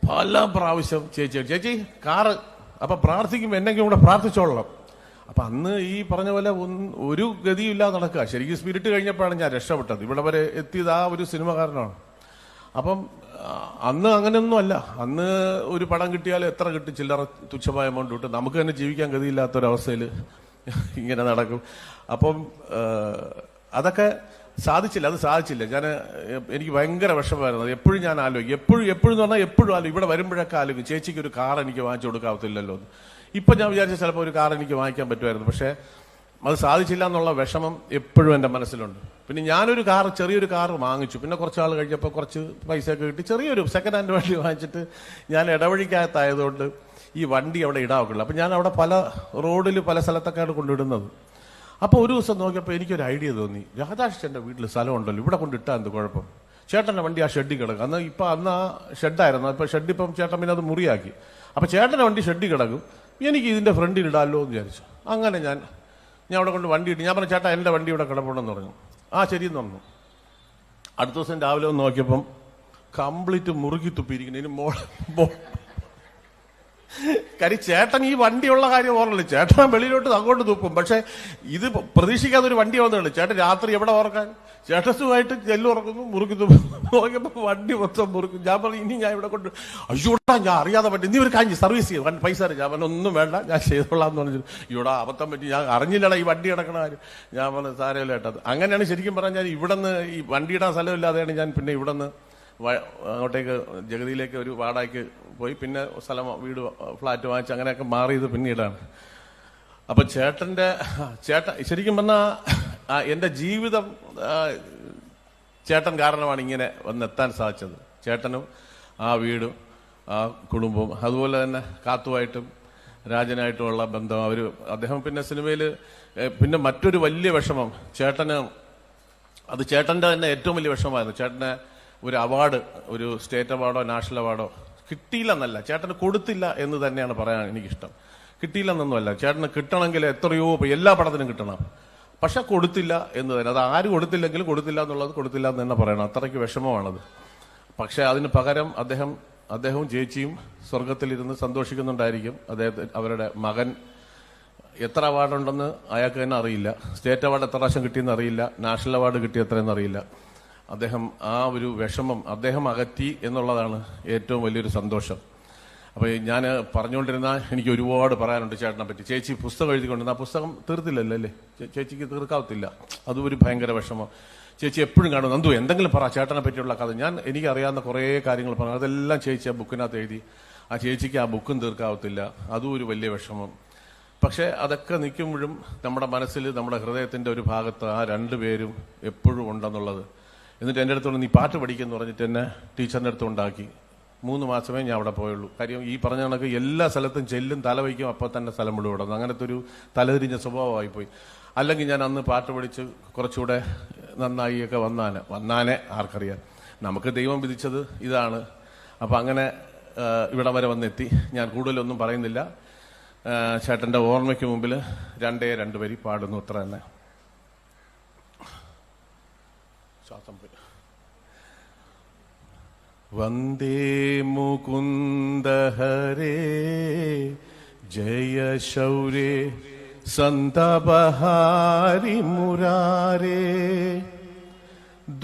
പല പ്രാവശ്യം ചേച്ചി കാറ് അപ്പൊ പ്രാർത്ഥിക്കുമ്പോൾ എന്നെങ്കിലും കൂടെ പ്രാർത്ഥിച്ചോളണം. അപ്പൊ അന്ന് ഈ പറഞ്ഞ പോലെ ഒരു ഗതിയില്ലാതെ നടക്കുക. ശരിക്കും സ്പിരിറ്റ് കഴിഞ്ഞപ്പോഴാണ് ഞാൻ രക്ഷപ്പെട്ടത്. ഇവിടെ വരെ എത്തിയത് ആ ഒരു സിനിമ കാരണമാണ്. അപ്പം അന്ന് അങ്ങനെയൊന്നും അല്ല. അന്ന് ഒരു പടം കിട്ടിയാൽ എത്ര കിട്ടും? ചില്ലറ തുച്ഛമായ എമൗണ്ട് കിട്ടും. നമുക്ക് തന്നെ ജീവിക്കാൻ ഗതിയില്ലാത്തൊരവസ്ഥയിൽ ഇങ്ങനെ നടക്കും. അപ്പം അതൊക്കെ സാധിച്ചില്ല. എനിക്ക് ഭയങ്കര വിഷമമായിരുന്നു. അത് എപ്പോഴും ഞാൻ ആലോചിക്കും. എപ്പോഴും എന്ന് പറഞ്ഞാൽ എപ്പോഴും ആലോചിക്കും. ഇവിടെ വരുമ്പോഴൊക്കെ ആലോചിക്കും, ചേച്ചിക്ക് ഒരു കാർ എനിക്ക് വാങ്ങിച്ചു കൊടുക്കാവത്തില്ലല്ലോ. ഇപ്പൊ ഞാൻ വിചാരിച്ച ചിലപ്പോൾ ഒരു കാർ എനിക്ക് വാങ്ങിക്കാൻ പറ്റുമായിരുന്നു. പക്ഷേ അത് സാധിച്ചില്ല എന്നുള്ള വിഷമം എപ്പോഴും എൻ്റെ മനസ്സിലുണ്ട്. പിന്നെ ഞാനൊരു ചെറിയൊരു കാർ വാങ്ങിച്ചു. പിന്നെ കുറച്ചാൾ കഴിഞ്ഞപ്പോൾ കുറച്ച് പൈസയൊക്കെ കിട്ടി ചെറിയൊരു സെക്കൻഡ് ഹാൻഡ് വണ്ടി വാങ്ങിച്ചിട്ട് ഞാൻ ഇടവഴിക്കകത്തായതുകൊണ്ട് ഈ വണ്ടി അവിടെ ഇടാവൊക്കില്ല. അപ്പം ഞാൻ അവിടെ പല റോഡിൽ പല സ്ഥലത്തൊക്കെയാണ് കൊണ്ടിടുന്നത്. അപ്പോൾ ഒരു ദിവസം നോക്കിയപ്പോൾ എനിക്കൊരു ഐഡിയ തോന്നി, രാധാകൃഷ്ണന്റെ വീട്ടിൽ സ്ഥലമുണ്ടല്ലോ, ഇവിടെ കൊണ്ടിട്ടാൽ എന്ത് കുഴപ്പം? ചേട്ടൻ്റെ വണ്ടി ആ ഷെഡിൽ കിടക്കും. അന്ന് ആ ഷെഡായിരുന്നു. ഇപ്പോൾ ഷെഡ് ഇപ്പം ചേട്ടൻ പിന്നെ അത് മുറിയാക്കി. അപ്പം ചേട്ടൻ്റെ വണ്ടി ഷെഡിൽ കിടക്കും, എനിക്ക് ഇതിൻ്റെ ഫ്രണ്ടിൽ ഇടാമല്ലോ എന്ന് വിചാരിച്ചു. അങ്ങനെ ഞാൻ അവിടെ കൊണ്ട് വണ്ടി ഇട്ട് ഞാൻ പറഞ്ഞു, ചേട്ടാ എൻ്റെ വണ്ടി ഇവിടെ കിടപ്പുണ്ടെന്ന് പറഞ്ഞു. ആ ശരിയെന്ന് പറഞ്ഞു. അടുത്ത ദിവസം രാവിലെ ഒന്ന് നോക്കിയപ്പം കംപ്ലീറ്റ് മുറുകി തുപ്പിയിരിക്കുന്നു. ഇനി കാര്യം ചേട്ടൻ ഈ വണ്ടിയുള്ള കാര്യം ഓർമ്മയില്ല. ചേട്ടൻ വെളിയിലോട്ട് അങ്ങോട്ട് തുപ്പും. പക്ഷെ ഇത് പ്രതീക്ഷിക്കാതെ ഒരു വണ്ടി വന്നുള്ളൂ. ചേട്ടൻ രാത്രി എവിടെ ഓർക്കാൻ? ചേട്ടസുമായിട്ട് ചെല്ലുറക്കുന്നു, മുറുക്കി തുപ്പും. നോക്കിയപ്പോൾ വണ്ടി മൊത്തം മുറുക്കും. ഞാൻ പറഞ്ഞു, ഇനി ഞാൻ ഇവിടെ കൊണ്ട് അയ്യോടാ ഞാൻ അറിയാതെ പറ്റി, നീ ഒരു കാര്യം സർവീസ് ചെയ്യും, പൈസ അറിയാം. ഞാൻ പറഞ്ഞു ഒന്നും വേണ്ട, ഞാൻ ചെയ്തോളാം എന്ന് പറഞ്ഞു. ഇയോടാ അബദ്ധം പറ്റി, ഞാൻ അറിഞ്ഞില്ലടാ ഈ വണ്ടി കിടക്കണ കാര്യം. ഞാൻ പറഞ്ഞു സാരമില്ല കേട്ടത്. അങ്ങനെയാണ് ശരിക്കും പറഞ്ഞാൽ ഇവിടെ നിന്ന് ഈ വണ്ടി ഇടാൻ സ്ഥലമില്ലാതെയാണ് ഞാൻ പിന്നെ ഇവിടെ നിന്ന് അങ്ങോട്ടേക്ക് ജഗതിയിലേക്ക് ഒരു വാടകയ്ക്ക് പോയി. പിന്നെ വീട് ഫ്ലാറ്റ് വാങ്ങിച്ച് അങ്ങനെയൊക്കെ മാറിയത് പിന്നീടാണ്. അപ്പൊ ചേട്ടൻ ശരിക്കും പറഞ്ഞാൽ എൻ്റെ ജീവിതം ചേട്ടൻ കാരണമാണ് ഇങ്ങനെ വന്നെത്താൻ സാധിച്ചത്. ചേട്ടനും ആ വീടും ആ കുടുംബവും അതുപോലെ തന്നെ കാത്തുമായിട്ടും രാജനായിട്ടുമുള്ള ബന്ധം. അദ്ദേഹം പിന്നെ സിനിമയിൽ പിന്നെ മറ്റൊരു വലിയ വിഷമം അത് ചേട്ടൻ്റെ തന്നെ ഏറ്റവും വലിയ വിഷമമായിരുന്നു. ചേട്ടന് ഒരു അവാർഡ്, ഒരു സ്റ്റേറ്റ് അവാർഡോ നാഷണൽ അവാർഡോ കിട്ടിയില്ലെന്നല്ല, ചേട്ടന് കൊടുത്തില്ല എന്ന് തന്നെയാണ് പറയാൻ എനിക്കിഷ്ടം. കിട്ടിയില്ലെന്നൊന്നുമല്ല, ചേട്ടന് കിട്ടണമെങ്കിൽ എത്രയോ എല്ലാ പടത്തിനും കിട്ടണം. പക്ഷെ കൊടുത്തില്ല എന്ന് തന്നെ. അത് ആര് കൊടുത്തില്ലെങ്കിലും കൊടുത്തില്ല എന്നുള്ളത് കൊടുത്തില്ല എന്ന് തന്നെ പറയണം. അത്രയ്ക്ക് വിഷമമാണത്. പക്ഷെ അതിന് പകരം അദ്ദേഹവും ചേച്ചിയും സ്വർഗത്തിലിരുന്ന് സന്തോഷിക്കുന്നുണ്ടായിരിക്കും. അവരുടെ മകൻ എത്ര അവാർഡുണ്ടെന്ന് അയാൾക്ക് തന്നെ അറിയില്ല. സ്റ്റേറ്റ് അവാർഡ് എത്ര പ്രാവശ്യം കിട്ടിയെന്ന് അറിയില്ല. നാഷണൽ അവാർഡ് കിട്ടിയ എത്രയെന്ന് അറിയില്ല. അദ്ദേഹം ആ ഒരു വിഷമം അകറ്റി എന്നുള്ളതാണ് ഏറ്റവും വലിയൊരു സന്തോഷം. അപ്പോൾ ഞാൻ പറഞ്ഞുകൊണ്ടിരുന്ന എനിക്ക് ഒരുപാട് പറയാനുണ്ട് ചേട്ടനെ പറ്റി. ചേച്ചി പുസ്തകം എഴുതിക്കൊണ്ടിരുന്ന ആ പുസ്തകം തീർത്തില്ലല്ലോ അല്ലേ? ചേച്ചിക്ക് തീർക്കാവത്തില്ല. അതും ഒരു ഭയങ്കര വിഷമം. ചേച്ചി എപ്പോഴും കാണും, നന്ദു എന്തെങ്കിലും പറ ചേട്ടനെ പറ്റിയുള്ള കഥ. എനിക്കറിയാവുന്ന കുറേ കാര്യങ്ങൾ പറഞ്ഞു, അതെല്ലാം ചേച്ചി ആ ബുക്കിനകത്ത് എഴുതി. ആ ചേച്ചിക്ക് ആ ബുക്കും തീർക്കാവത്തില്ല. അതും ഒരു വലിയ വിഷമം. പക്ഷെ അതൊക്കെ നിൽക്കുമ്പോഴും നമ്മുടെ മനസ്സിൽ, നമ്മുടെ ഹൃദയത്തിന്റെ ഒരു ഭാഗത്ത് ആ രണ്ടുപേരും എപ്പോഴും ഉണ്ടെന്നുള്ളത്. എന്നിട്ട് എൻ്റെ അടുത്തോണ്ട് നീ പാട്ട് പഠിക്കുമെന്ന് പറഞ്ഞിട്ട് എന്നെ ടീച്ചറിൻ്റെ അടുത്ത് ഉണ്ടാക്കി. 3 മാസമേ ഞാൻ അവിടെ പോയുള്ളൂ. കാര്യം ഈ പറഞ്ഞ കണക്ക് എല്ലാ സ്ഥലത്തും ചെല്ലും, തലവയ്ക്കും, അപ്പോൾ തന്നെ സ്ഥലം വിടുവിടുന്നു. അങ്ങനത്തെ ഒരു തലതിരിഞ്ഞ സ്വഭാവമായിപ്പോയി. അല്ലെങ്കിൽ ഞാൻ അന്ന് പാട്ട് പഠിച്ച് കുറച്ചുകൂടെ നന്നായിയൊക്കെ വന്നാനെ ആർക്കറിയാം. നമുക്ക് ദൈവം വിധിച്ചത് ഇതാണ്. അപ്പം അങ്ങനെ ഇവിടെ വരെ വന്നെത്തി. ഞാൻ കൂടുതലൊന്നും പറയുന്നില്ല. ചേട്ടൻ്റെ ഓർമ്മയ്ക്ക് മുമ്പിൽ 2 വരി പാടുന്നു, അത്ര തന്നെ. വന്ദേ മുകുന്ദ ഹരേ ജയ ശൗരേ സന്തബഹാരി മുരാരേ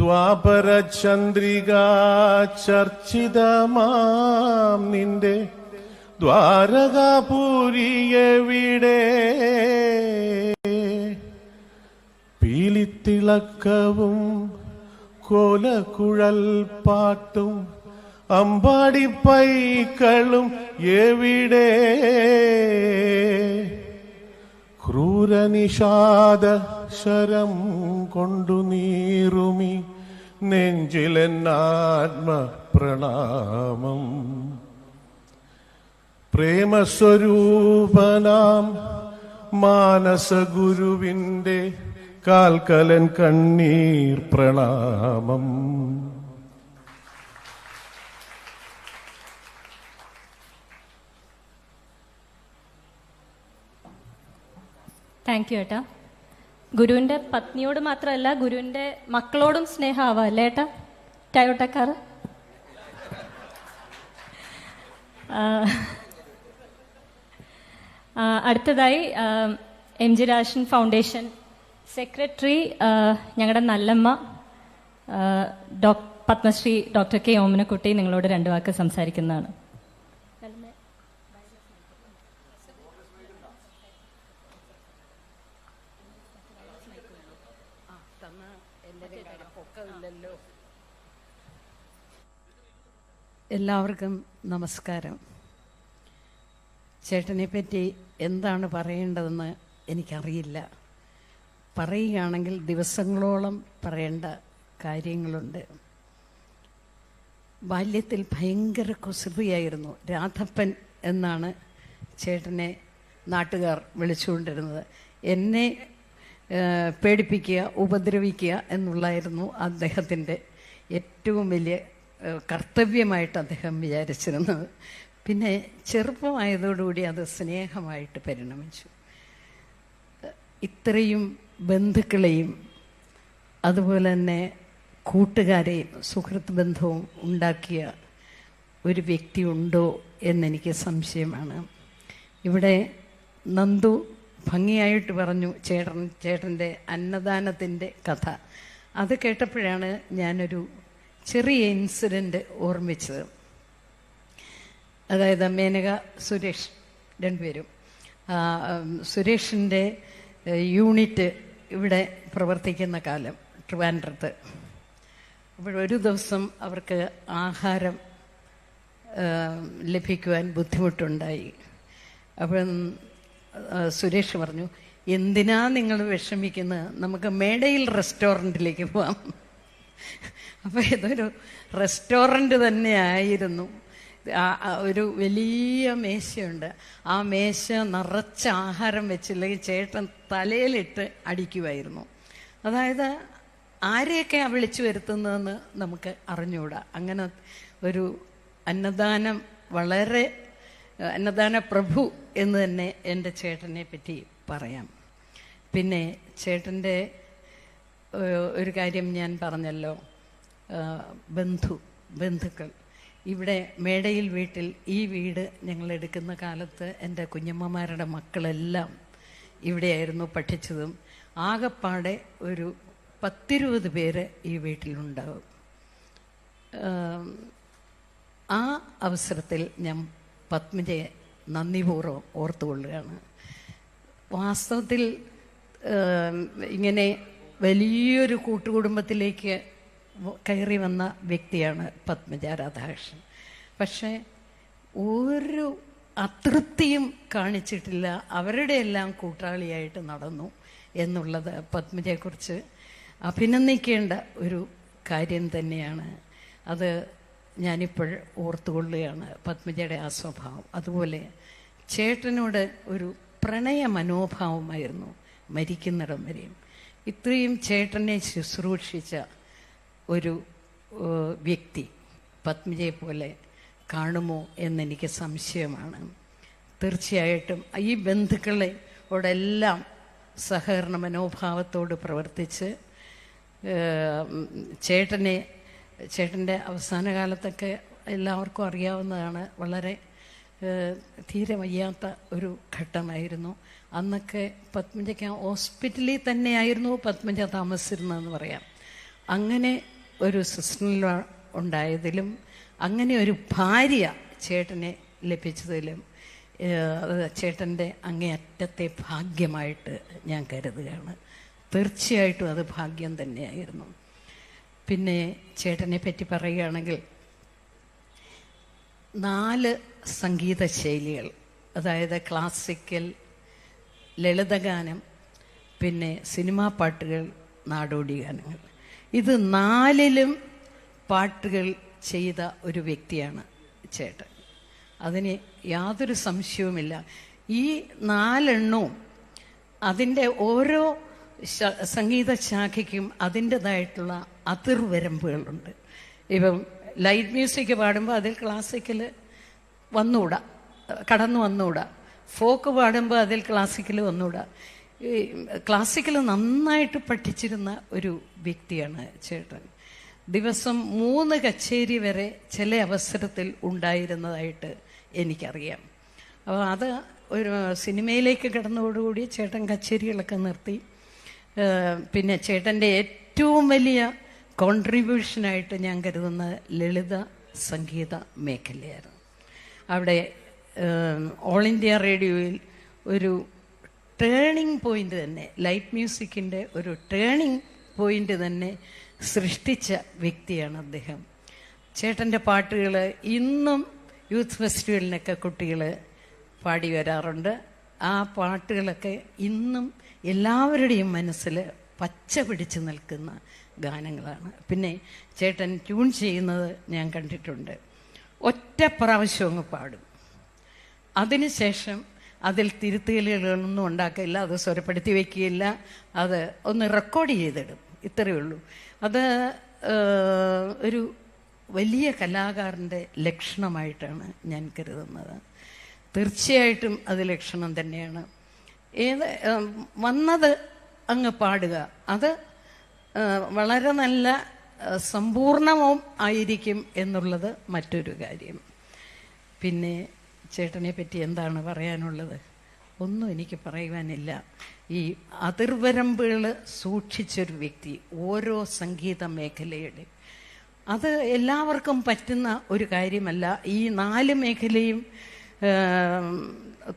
ദ്വാപര ചന്ദ്രിക ചർച്ചിതമാം നിന്റെ ദ്വാരകാപുരിയെവിടെ പീലിത്തിളക്കവും കോലക്കുഴൽ പാട്ടും അമ്പാടി പൈക്കളും എവിടെ ക്രൂരനിഷാദ ശരം കൊണ്ടു നീറുമി നെഞ്ചിലെന്നാത്മ പ്രണാമം പ്രേമസ്വരൂപനാം മാനസഗുരുവിന്റെ കാൽക്കലൻ കണ്ണീർ പ്രണാമം. താങ്ക് യു ഏട്ടാ. ഗുരുവിൻ്റെ പത്നിയോട് മാത്രമല്ല ഗുരുവിൻ്റെ മക്കളോടും സ്നേഹമാവാം അല്ലേ ഏട്ടാ ടയോട്ടക്കാർ? അടുത്തതായി എം ജി രാഷൻ ഫൗണ്ടേഷൻ സെക്രട്ടറി ഞങ്ങളുടെ നല്ലമ്മ പത്മശ്രീ ഡോക്ടർ കെ ഓമനക്കുട്ടി നിങ്ങളോട് 2 വാക്ക് സംസാരിക്കുന്നതാണ്. എല്ലാവർക്കും നമസ്കാരം. ചേട്ടനെ പറ്റി എന്താണ് പറയേണ്ടതെന്ന് എനിക്കറിയില്ല. പറയുകയാണെങ്കിൽ ദിവസങ്ങളോളം പറയേണ്ട കാര്യങ്ങളുണ്ട്. ബാല്യത്തിൽ ഭയങ്കര കുസൃതിയായിരുന്നു. രാധപ്പൻ എന്നാണ് ചേട്ടനെ നാട്ടുകാർ വിളിച്ചുകൊണ്ടിരുന്നത്. എന്നെ പേടിപ്പിക്കുക, ഉപദ്രവിക്കുക എന്നുള്ളായിരുന്നു അദ്ദേഹത്തിൻ്റെ ഏറ്റവും വലിയ കർത്തവ്യമായിട്ട് അദ്ദേഹം വിചാരിച്ചിരുന്നത്. പിന്നെ ചെറുപ്പമായതോടുകൂടി അത് സ്നേഹമായിട്ട് പരിണമിച്ചു. ഇത്രയും ബന്ധുക്കളെയും അതുപോലെ തന്നെ കൂട്ടുകാരെയും സുഹൃത്ത് ബന്ധവും ഉണ്ടാക്കിയ ഒരു വ്യക്തി ഉണ്ടോ എന്നെനിക്ക് സംശയമാണ്. ഇവിടെ നന്ദു ഭംഗിയായിട്ട് പറഞ്ഞു ചേട്ടൻ്റെ അന്നദാനത്തിൻ്റെ കഥ. അത് കേട്ടപ്പോഴാണ് ഞാനൊരു ചെറിയ ഇൻസിഡൻറ്റ് ഓർമ്മിച്ചത്. അതായത് മേനക സുരേഷ് രണ്ടുപേരും സുരേഷിൻ്റെ യൂണിറ്റ് ഇവിടെ പ്രവർത്തിക്കുന്ന കാലം ട്രിവാൻഡ്രത്ത്. അപ്പോൾ ഒരു ദിവസം അവർക്ക് ആഹാരം ലഭിക്കുവാൻ ബുദ്ധിമുട്ടുണ്ടായി. അപ്പം സുരേഷ് പറഞ്ഞു, എന്തിനാ നിങ്ങൾ വിഷമിക്കുന്നത്, നമുക്ക് മേടയിൽ റെസ്റ്റോറൻറ്റിലേക്ക് പോവാം. അപ്പോൾ ഇതൊരു റെസ്റ്റോറൻറ്റ് തന്നെ ആയിരുന്നു. ഒരു വലിയ മേശയുണ്ട്. ആ മേശ നിറച്ച് ആഹാരം വെച്ചില്ലെങ്കിൽ ചേട്ടൻ തലയിലിട്ട് അടിക്കുമായിരുന്നു. അതായത് ആരെയൊക്കെയാണ് വിളിച്ചു വരുത്തുന്നതെന്ന് നമുക്ക് അറിഞ്ഞുകൂടാ. അങ്ങനെ ഒരു അന്നദാനം, വളരെ അന്നദാന പ്രഭു എന്ന് തന്നെ എൻ്റെ ചേട്ടനെ പറ്റി പറയാം. പിന്നെ ചേട്ടൻ്റെ ഒരു കാര്യം ഞാൻ പറഞ്ഞല്ലോ, ബന്ധുക്കൾ ഇവിടെ മേടയിൽ വീട്ടിൽ, ഈ വീട് ഞങ്ങൾ എടുക്കുന്ന കാലത്ത് എൻ്റെ കുഞ്ഞമ്മമാരുടെ മക്കളെല്ലാം ഇവിടെയായിരുന്നു പഠിച്ചതും. ആകപ്പാടെ ഒരു 10-20 പേര് ഈ വീട്ടിലുണ്ടാവും. ആ അവസരത്തിൽ ഞാൻ പത്മജയെ നന്ദിപൂർവ്വം ഓർത്തുകൊള്ളുകയാണ്. വാസ്തവത്തിൽ ഇങ്ങനെ വലിയൊരു കൂട്ടുകുടുംബത്തിലേക്ക് കയറി വന്ന വ്യക്തിയാണ് പത്മജ രാധാകൃഷ്ണൻ. പക്ഷേ ഒരു അതൃപ്തിയും കാണിച്ചിട്ടില്ല. അവരുടെ എല്ലാം കൂട്ടാളിയായിട്ട് നടന്നു എന്നുള്ളത് പത്മജയെക്കുറിച്ച് അഭിനന്ദിക്കേണ്ട ഒരു കാര്യം തന്നെയാണ്. അത് ഞാനിപ്പോൾ ഓർത്തുകൊള്ളുകയാണ്, പത്മജയുടെ ആ സ്വഭാവം. അതുപോലെ ചേട്ടനോട് ഒരു പ്രണയ മനോഭാവമായിരുന്നു മരിക്കുന്നിടം വരെയും. ഇത്രയും ചേട്ടനെ ശുശ്രൂഷിച്ച ഒരു വ്യക്തി പത്മജയെ പോലെ കാണുമോ എന്നെനിക്ക് സംശയമാണ്. തീർച്ചയായിട്ടും ഈ ബന്ധുക്കളോടെല്ലാം സഹകരണ മനോഭാവത്തോട് പ്രവർത്തിച്ച് ചേട്ടൻ്റെ അവസാന കാലത്തൊക്കെ എല്ലാവർക്കും അറിയാവുന്നതാണ്, വളരെ തീരെ വയ്യാത്ത ഒരു ഘട്ടമായിരുന്നു. അന്നൊക്കെ പത്മജയ്ക്ക് ഹോസ്പിറ്റലിൽ തന്നെയായിരുന്നു പത്മജ താമസിച്ചിരുന്നതെന്ന് പറയാം. അങ്ങനെ ഒരു സിസ്റ്ററിൽ ഉണ്ടായതിലും അങ്ങനെ ഒരു ഭാര്യ ചേട്ടനെ ലഭിച്ചതിലും ചേട്ടൻ്റെ അങ്ങേയറ്റത്തെ ഭാഗ്യമായിട്ട് ഞാൻ കരുതുകയാണ്. തീർച്ചയായിട്ടും അത് ഭാഗ്യം തന്നെയായിരുന്നു. പിന്നെ ചേട്ടനെ പറ്റി പറയുകയാണെങ്കിൽ 4 സംഗീത ശൈലികൾ, അതായത് ക്ലാസിക്കൽ, ലളിതഗാനം, പിന്നെ സിനിമാ പാട്ടുകൾ, നാടോടി ഗാനങ്ങൾ, ഇത് 4ലും പാട്ടുകൾ ചെയ്ത ഒരു വ്യക്തിയാണ് ചേട്ടൻ. അതിന് യാതൊരു സംശയവുമില്ല. ഈ 4 അതിൻ്റെ ഓരോ സംഗീത ശാഖയ്ക്കും അതിൻ്റെതായിട്ടുള്ള അതിർവരമ്പുകളുണ്ട്. ഇപ്പം ലൈറ്റ് മ്യൂസിക് പാടുമ്പോൾ അതിൽ ക്ലാസിക്കൽ കടന്നു വന്നുകൂടാ. ഫോക്ക് പാടുമ്പോൾ അതിൽ ക്ലാസിക്കൽ വന്നുകൂടാ. ഈ ക്ലാസിക്കൽ നന്നായിട്ട് പഠിച്ചിരുന്ന ഒരു വ്യക്തിയാണ് ചേട്ടൻ. ദിവസം 3 കച്ചേരി വരെ ചില അവസരത്തിൽ ഉണ്ടായിരുന്നതായിട്ട് എനിക്കറിയാം. അപ്പോൾ അത് ഒരു സിനിമയിലേക്ക് കിടന്നതോടുകൂടി ചേട്ടൻ കച്ചേരികളൊക്കെ നിർത്തി. പിന്നെ ചേട്ടൻ്റെ ഏറ്റവും വലിയ കോൺട്രിബ്യൂഷനായിട്ട് ഞാൻ കരുതുന്ന ലളിത സംഗീത മേഖലയായിരുന്നു. അവിടെ ഓൾ ഇന്ത്യ റേഡിയോയിൽ ഒരു ടേണിംഗ് പോയിന്റ് തന്നെ, ലൈറ്റ് മ്യൂസിക്കിൻ്റെ ഒരു ടേണിംഗ് പോയിന്റ് തന്നെ സൃഷ്ടിച്ച വ്യക്തിയാണ് അദ്ദേഹം. ചേട്ടൻ്റെ പാട്ടുകൾ ഇന്നും യൂത്ത് ഫെസ്റ്റിവലിനൊക്കെ കുട്ടികൾ പാടി വരാറുണ്ട്. ആ പാട്ടുകളൊക്കെ ഇന്നും എല്ലാവരുടെയും മനസ്സിൽ പച്ച പിടിച്ച് നിൽക്കുന്ന ഗാനങ്ങളാണ്. പിന്നെ ചേട്ടൻ ട്യൂൺ ചെയ്യുന്നത് ഞാൻ കണ്ടിട്ടുണ്ട്. ഒറ്റ പ്രാവശ്യം അങ്ങ് പാടും, അതിനുശേഷം അതിൽ തിരുത്തുകലുകളൊന്നും ഉണ്ടാക്കില്ല, അത് സ്വരപ്പെടുത്തി വയ്ക്കുകയില്ല, അത് ഒന്ന് റെക്കോർഡ് ചെയ്തിടും. ഇത്രയേ ഉള്ളൂ. അത് ഒരു വലിയ കലാകാരൻ്റെ ലക്ഷണമായിട്ടാണ് ഞാൻ കരുതുന്നത്. തീർച്ചയായിട്ടും അത് ലക്ഷണം തന്നെയാണ്. വന്നത് അങ്ങ് പാടുക, അത് വളരെ നല്ല സമ്പൂർണവും ആയിരിക്കും എന്നുള്ളത് മറ്റൊരു കാര്യം. പിന്നെ ചേട്ടനെ പറ്റി എന്താണ് പറയാനുള്ളത്? ഒന്നും എനിക്ക് പറയുവാനില്ല. ഈ അതിർവരമ്പുകൾ സൂക്ഷിച്ചൊരു വ്യക്തി, ഓരോ സംഗീത മേഖലയുടെ, അത് എല്ലാവർക്കും പറ്റുന്ന ഒരു കാര്യമല്ല. ഈ 4 മേഖലയും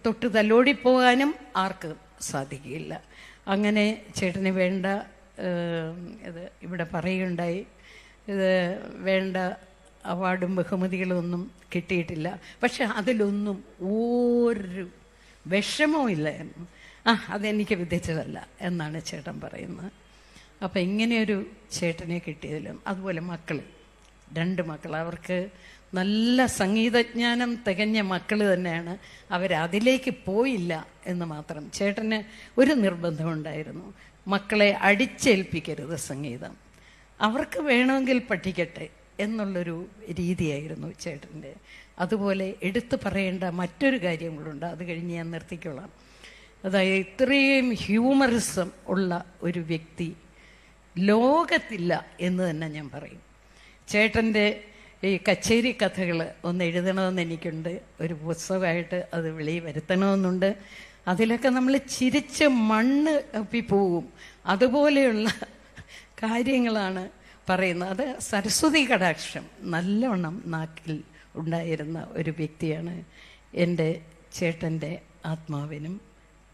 തൊട്ട് തലോടിപ്പോകാനും ആർക്കും സാധിക്കില്ല. അങ്ങനെ ചേട്ടന് വേണ്ട ഇത് ഇവിടെ പറയുകയുണ്ടായി, ഇത് വേണ്ട അവാർഡും ബഹുമതികളും ഒന്നും കിട്ടിയിട്ടില്ല. പക്ഷെ അതിലൊന്നും ഒരു വിഷമവും ഇല്ലായിരുന്നു. അതെനിക്ക് വിധിച്ചതല്ല എന്നാണ് ചേട്ടൻ പറയുന്നത്. അപ്പം ഇങ്ങനെയൊരു ചേട്ടനെ കിട്ടിയതിലും, അതുപോലെ 2 മക്കൾ, അവർക്ക് നല്ല സംഗീതജ്ഞാനം തികഞ്ഞ മക്കൾ തന്നെയാണ്. അവരതിലേക്ക് പോയില്ല എന്ന് മാത്രം. ചേട്ടന് ഒരു നിർബന്ധമുണ്ടായിരുന്നു, മക്കളെ അടിച്ചേൽപ്പിക്കരുത് സംഗീതം, അവർക്ക് വേണമെങ്കിൽ പഠിക്കട്ടെ എന്നുള്ളൊരു രീതിയായിരുന്നു ചേട്ടൻ്റെ. അതുപോലെ എടുത്തു പറയേണ്ട മറ്റൊരു കാര്യം കൂടെ, അത് കഴിഞ്ഞ് ഞാൻ നിർത്തിക്കൊള്ളാം. അതായത് ഇത്രയും ഹ്യൂമറിസം ഉള്ള ഒരു വ്യക്തി ലോകത്തില്ല എന്ന് തന്നെ ഞാൻ പറയും. ചേട്ടൻ്റെ ഈ കച്ചേരി കഥകൾ ഒന്ന് എഴുതണമെന്ന് എനിക്കുണ്ട്, ഒരു പുസ്തകമായിട്ട് അത് വെളിയിൽ വരുത്തണമെന്നുണ്ട്. അതിലൊക്കെ നമ്മൾ ചിരിച്ച് മണ്ണ് ഒപ്പിപ്പോവും. അതുപോലെയുള്ള കാര്യങ്ങളാണ് പറയുന്നത്. അത് സരസ്വതി കടാക്ഷം നല്ലവണ്ണം നാക്കിൽ ഉണ്ടായിരുന്ന ഒരു വ്യക്തിയാണ്. എൻ്റെ ചേട്ടൻ്റെ ആത്മാവിനും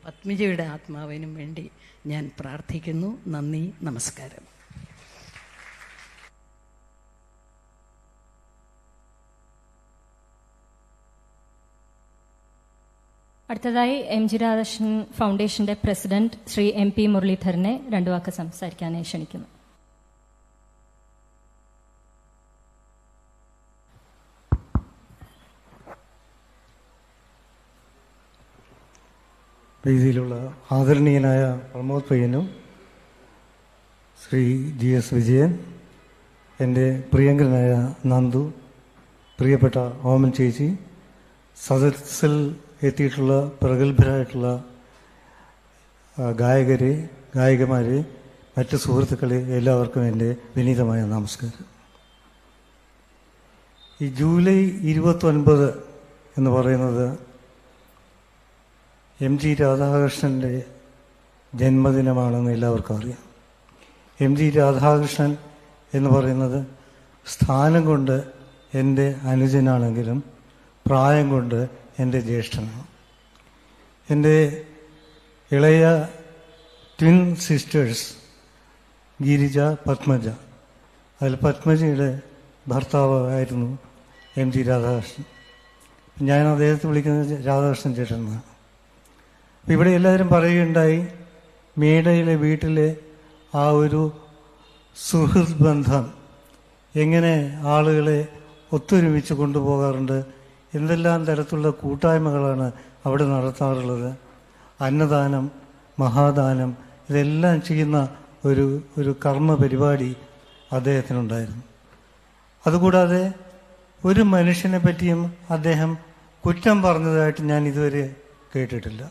പത്മിജയുടെ ആത്മാവിനും വേണ്ടി ഞാൻ പ്രാർത്ഥിക്കുന്നു. നന്ദി, നമസ്കാരം. അടുത്തതായി എം ജി രാധാകൃഷ്ണൻ ഫൗണ്ടേഷന്റെ പ്രസിഡന്റ് ശ്രീ MP മുരളീധരനെ 2 വാക്ക് സംസാരിക്കാനായി ക്ഷണിക്കുന്നു. രീതിയിലുള്ള ആദരണീയനായ പ്രമോദ് പയ്യനും ശ്രീ GS വിജയൻ, എൻ്റെ പ്രിയങ്കരനായ നന്ദു, പ്രിയപ്പെട്ട ഓമൻ ചേച്ചി, സദസ്സിൽ എത്തിയിട്ടുള്ള പ്രഗത്ഭരായിട്ടുള്ള ഗായകരെ, ഗായികമാരെ, മറ്റ് സുഹൃത്തുക്കളെ, എല്ലാവർക്കും എൻ്റെ വിനീതമായ നമസ്കാരം. ഈ ജൂലൈ 29 എന്ന് പറയുന്നത് MG രാധാകൃഷ്ണൻ്റെ ജന്മദിനമാണെന്ന് എല്ലാവർക്കും അറിയാം. MG രാധാകൃഷ്ണൻ എന്ന് പറയുന്നത് സ്ഥാനം കൊണ്ട് എൻ്റെ അനുജനാണെങ്കിലും പ്രായം കൊണ്ട് എൻ്റെ ജ്യേഷ്ഠനാണ്. എൻ്റെ ഇളയ ട്വിൻ സിസ്റ്റേഴ്സ് ഗിരിജ, പത്മജ. അതിൽ പത്മജയുടെ ഭർത്താവായിരുന്നു MG രാധാകൃഷ്ണൻ. ഞാൻ അദ്ദേഹത്തെ വിളിക്കുന്നത് രാധാകൃഷ്ണൻ ചേട്ടൻ എന്നാണ്. ഇവിടെ എല്ലാവരും പറയുകയുണ്ടായി, മേടയിലെ വീട്ടിലെ ആ ഒരു സുഹൃത് ബന്ധം എങ്ങനെ ആളുകളെ ഒത്തൊരുമിച്ച് കൊണ്ടുപോകാറുണ്ട്, എന്തെല്ലാം തരത്തിലുള്ള കൂട്ടായ്മകളാണ് അവിടെ നടത്താറുള്ളത്. അന്നദാനം, മഹാദാനം, ഇതെല്ലാം ചെയ്യുന്ന ഒരു കർമ്മ പരിപാടി അദ്ദേഹത്തിനുണ്ടായിരുന്നു. അതുകൂടാതെ ഒരു മനുഷ്യനെ പറ്റിയും അദ്ദേഹം കുറ്റം പറഞ്ഞതായിട്ട് ഞാൻ ഇതുവരെ കേട്ടിട്ടില്ല.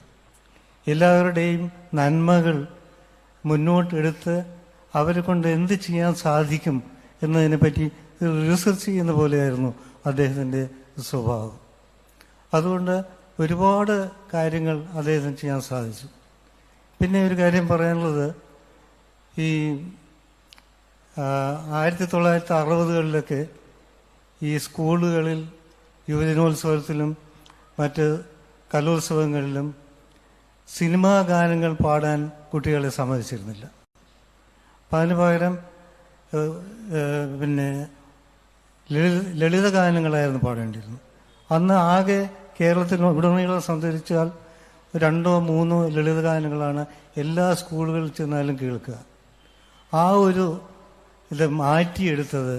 എല്ലാവരുടെയും നന്മകൾ മുന്നോട്ടെടുത്ത് അവരെ കൊണ്ട് എന്ത് ചെയ്യാൻ സാധിക്കും എന്നതിനെപ്പറ്റി റിസർച്ച് ചെയ്യുന്ന പോലെയായിരുന്നു അദ്ദേഹത്തിൻ്റെ സ്വഭാവം. അതുകൊണ്ട് ഒരുപാട് കാര്യങ്ങൾ അദ്ദേഹത്തിന് ചെയ്യാൻ സാധിച്ചു. പിന്നെ ഒരു കാര്യം പറയാനുള്ളത്, ഈ 1960കളിലൊക്കെ ഈ സ്കൂളുകളിൽ യുവജനോത്സവത്തിലും മറ്റ് കലോത്സവങ്ങളിലും സിനിമാ ഗാനങ്ങൾ പാടാൻ കുട്ടികളെ സമ്മതിച്ചിരുന്നില്ല. അപ്പം അതിന് പകരം പിന്നെ ലളിത ഗാനങ്ങളായിരുന്നു പാടേണ്ടിയിരുന്നത്. അന്ന് ആകെ കേരളത്തിൽ ഉടനീളം സഞ്ചരിച്ചാൽ 2-3 ലളിത ഗാനങ്ങളാണ് എല്ലാ സ്കൂളുകളിൽ ചെന്നാലും കേൾക്കുക. ആ ഒരു ഇത് മാറ്റിയെടുത്തത്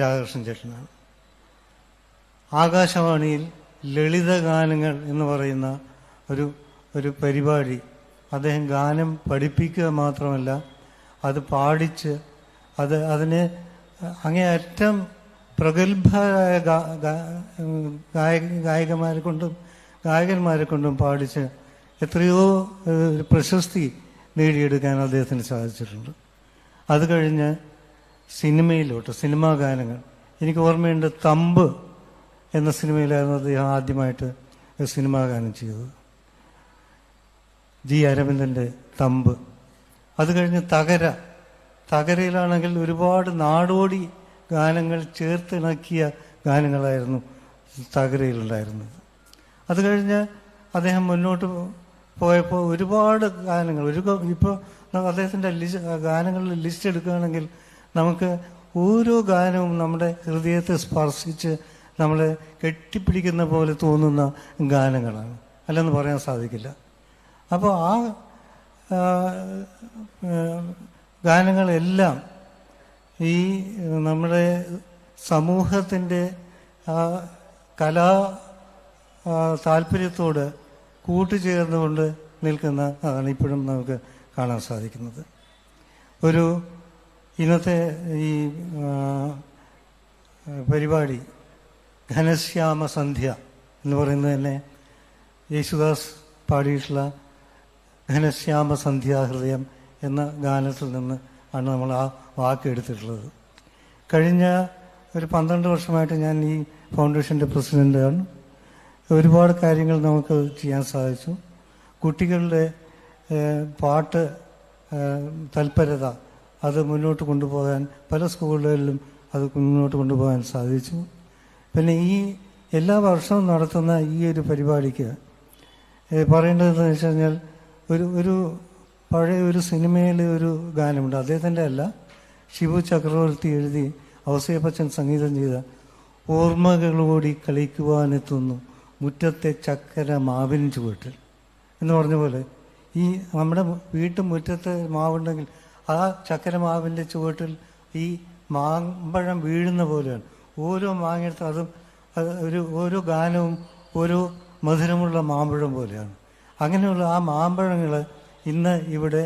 രാധാകൃഷ്ണൻ ചേട്ടനാണ്. ആകാശവാണിയിൽ ലളിത ഗാനങ്ങൾ എന്ന് പറയുന്ന ഒരു പരിപാടി അദ്ദേഹം ഗാനം പഠിപ്പിക്കുക മാത്രമല്ല അത് പാടിച്ച് അതിനെ അങ്ങേയറ്റം പ്രഗത്ഭരായ ഗായകന്മാരെ കൊണ്ടും പാടിച്ച് എത്രയോ പ്രശസ്തി നേടിയെടുക്കാൻ അദ്ദേഹത്തിന് സാധിച്ചിട്ടുണ്ട്. അത് കഴിഞ്ഞ് സിനിമാ ഗാനങ്ങൾ എനിക്ക് ഓർമ്മയുണ്ട്. തമ്പ് എന്ന സിനിമയിലായിരുന്നു അദ്ദേഹം ആദ്യമായിട്ട് സിനിമാ ഗാനം ചെയ്തത്. ജി അരവിന്ദൻ്റെ തമ്പ്. അത് കഴിഞ്ഞ് തകരയിലാണെങ്കിൽ ഒരുപാട് നാടോടി ഗാനങ്ങൾ ചേർത്തിണക്കിയ ഗാനങ്ങളായിരുന്നു തകരയിലുണ്ടായിരുന്നത്. അത് കഴിഞ്ഞ് അദ്ദേഹം മുന്നോട്ട് പോയപ്പോൾ ഒരുപാട് ഗാനങ്ങൾ ഇപ്പോൾ അദ്ദേഹത്തിൻ്റെ ഗാനങ്ങളുടെ ലിസ്റ്റ് എടുക്കുകയാണെങ്കിൽ നമുക്ക് ഓരോ ഗാനവും നമ്മുടെ ഹൃദയത്തെ സ്പർശിച്ച് നമ്മളെ കെട്ടിപ്പിടിക്കുന്ന പോലെ തോന്നുന്ന ഗാനങ്ങളാണ്, അല്ലെന്ന് പറയാൻ സാധിക്കില്ല. അപ്പോൾ ആ ഗാനങ്ങളെല്ലാം ഈ നമ്മുടെ സമൂഹത്തിൻ്റെ താല്പര്യത്തോട് കൂട്ടുചേർന്നുകൊണ്ട് നിൽക്കുന്ന അതാണ് ഇപ്പോഴും നമുക്ക് കാണാൻ സാധിക്കുന്നത്. ഇന്നത്തെ ഈ പരിപാടി ഘനശ്യാമ സന്ധ്യ എന്ന് പറയുന്നത് തന്നെ യേശുദാസ് പാടിയിട്ടുള്ള ഘനശ്യാമ സന്ധ്യാഹൃദയം എന്ന ഗാനത്തിൽ നിന്ന് ആണ് നമ്മൾ ആ വാക്ക് എടുത്തിട്ടുള്ളത്. കഴിഞ്ഞ 12 വർഷമായിട്ട് ഞാൻ ഈ ഫൗണ്ടേഷൻ്റെ പ്രസിഡൻ്റാണ്. ഒരുപാട് കാര്യങ്ങൾ നമുക്ക് ചെയ്യാൻ സാധിച്ചു. കുട്ടികളുടെ പാട്ട് തൽപരത അത് മുന്നോട്ട് കൊണ്ടുപോകാൻ പല സ്കൂളുകളിലും അത് മുന്നോട്ട് കൊണ്ടുപോകാൻ സാധിച്ചു. പിന്നെ ഈ എല്ലാ വർഷവും നടത്തുന്ന ഈ ഒരു പരിപാടിക്ക് പറയേണ്ടതെന്ന് വെച്ച് കഴിഞ്ഞാൽ ഒരു പഴയ ഒരു സിനിമയിലെ ഒരു ഗാനമുണ്ട്. അദ്ദേഹത്തിൻ്റെ അല്ല, ശിവു ചക്രവർത്തി എഴുതി ഔസേപ്പച്ചൻ സംഗീതം ചെയ്ത ഓർമ്മകളോടി കളിക്കുവാനെത്തുന്നു മുറ്റത്തെ ചക്കര മാവിൻ ചുവട്ടിൽ എന്ന് പറഞ്ഞ പോലെ ഈ നമ്മുടെ വീട്ടുമുറ്റത്ത് മാവുണ്ടെങ്കിൽ ആ ചക്കര മാവിൻ്റെ ചുവട്ടിൽ ഈ മാമ്പഴം വീഴുന്ന പോലെയാണ്. ഓരോ മാങ്ങയെടുത്ത് അതും ഓരോ ഗാനവും ഓരോ മധുരമുള്ള മാമ്പഴം പോലെയാണ്. അങ്ങനെയുള്ള ആ മാമ്പഴങ്ങൾ ഇന്ന് ഇവിടെ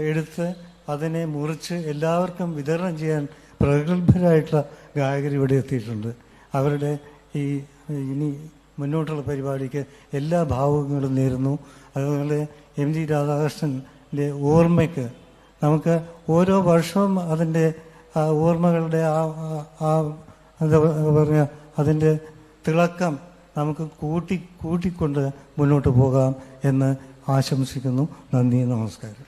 എടുത്ത് അതിനെ മുറിച്ച് എല്ലാവർക്കും വിതരണം ചെയ്യാൻ പ്രഗത്ഭരായിട്ടുള്ള ഗായകർ ഇവിടെ എത്തിയിട്ടുണ്ട്. അവരുടെ ഇനി മുന്നോട്ടുള്ള പരിപാടിക്ക് എല്ലാ ഭാവുകങ്ങളും നേരുന്നു. അതുപോലെ MG രാധാകൃഷ്ണൻ്റെ ഓർമ്മയ്ക്ക് നമുക്ക് ഓരോ വർഷവും അതിൻ്റെ ഓർമ്മകളുടെ എന്താ പറയുക, അതിൻ്റെ തിളക്കം നമുക്ക് കൂട്ടിക്കൊണ്ട് മുന്നോട്ട് പോകാം എന്ന് ആശംസിക്കുന്നു. നന്ദി, നമസ്കാരം.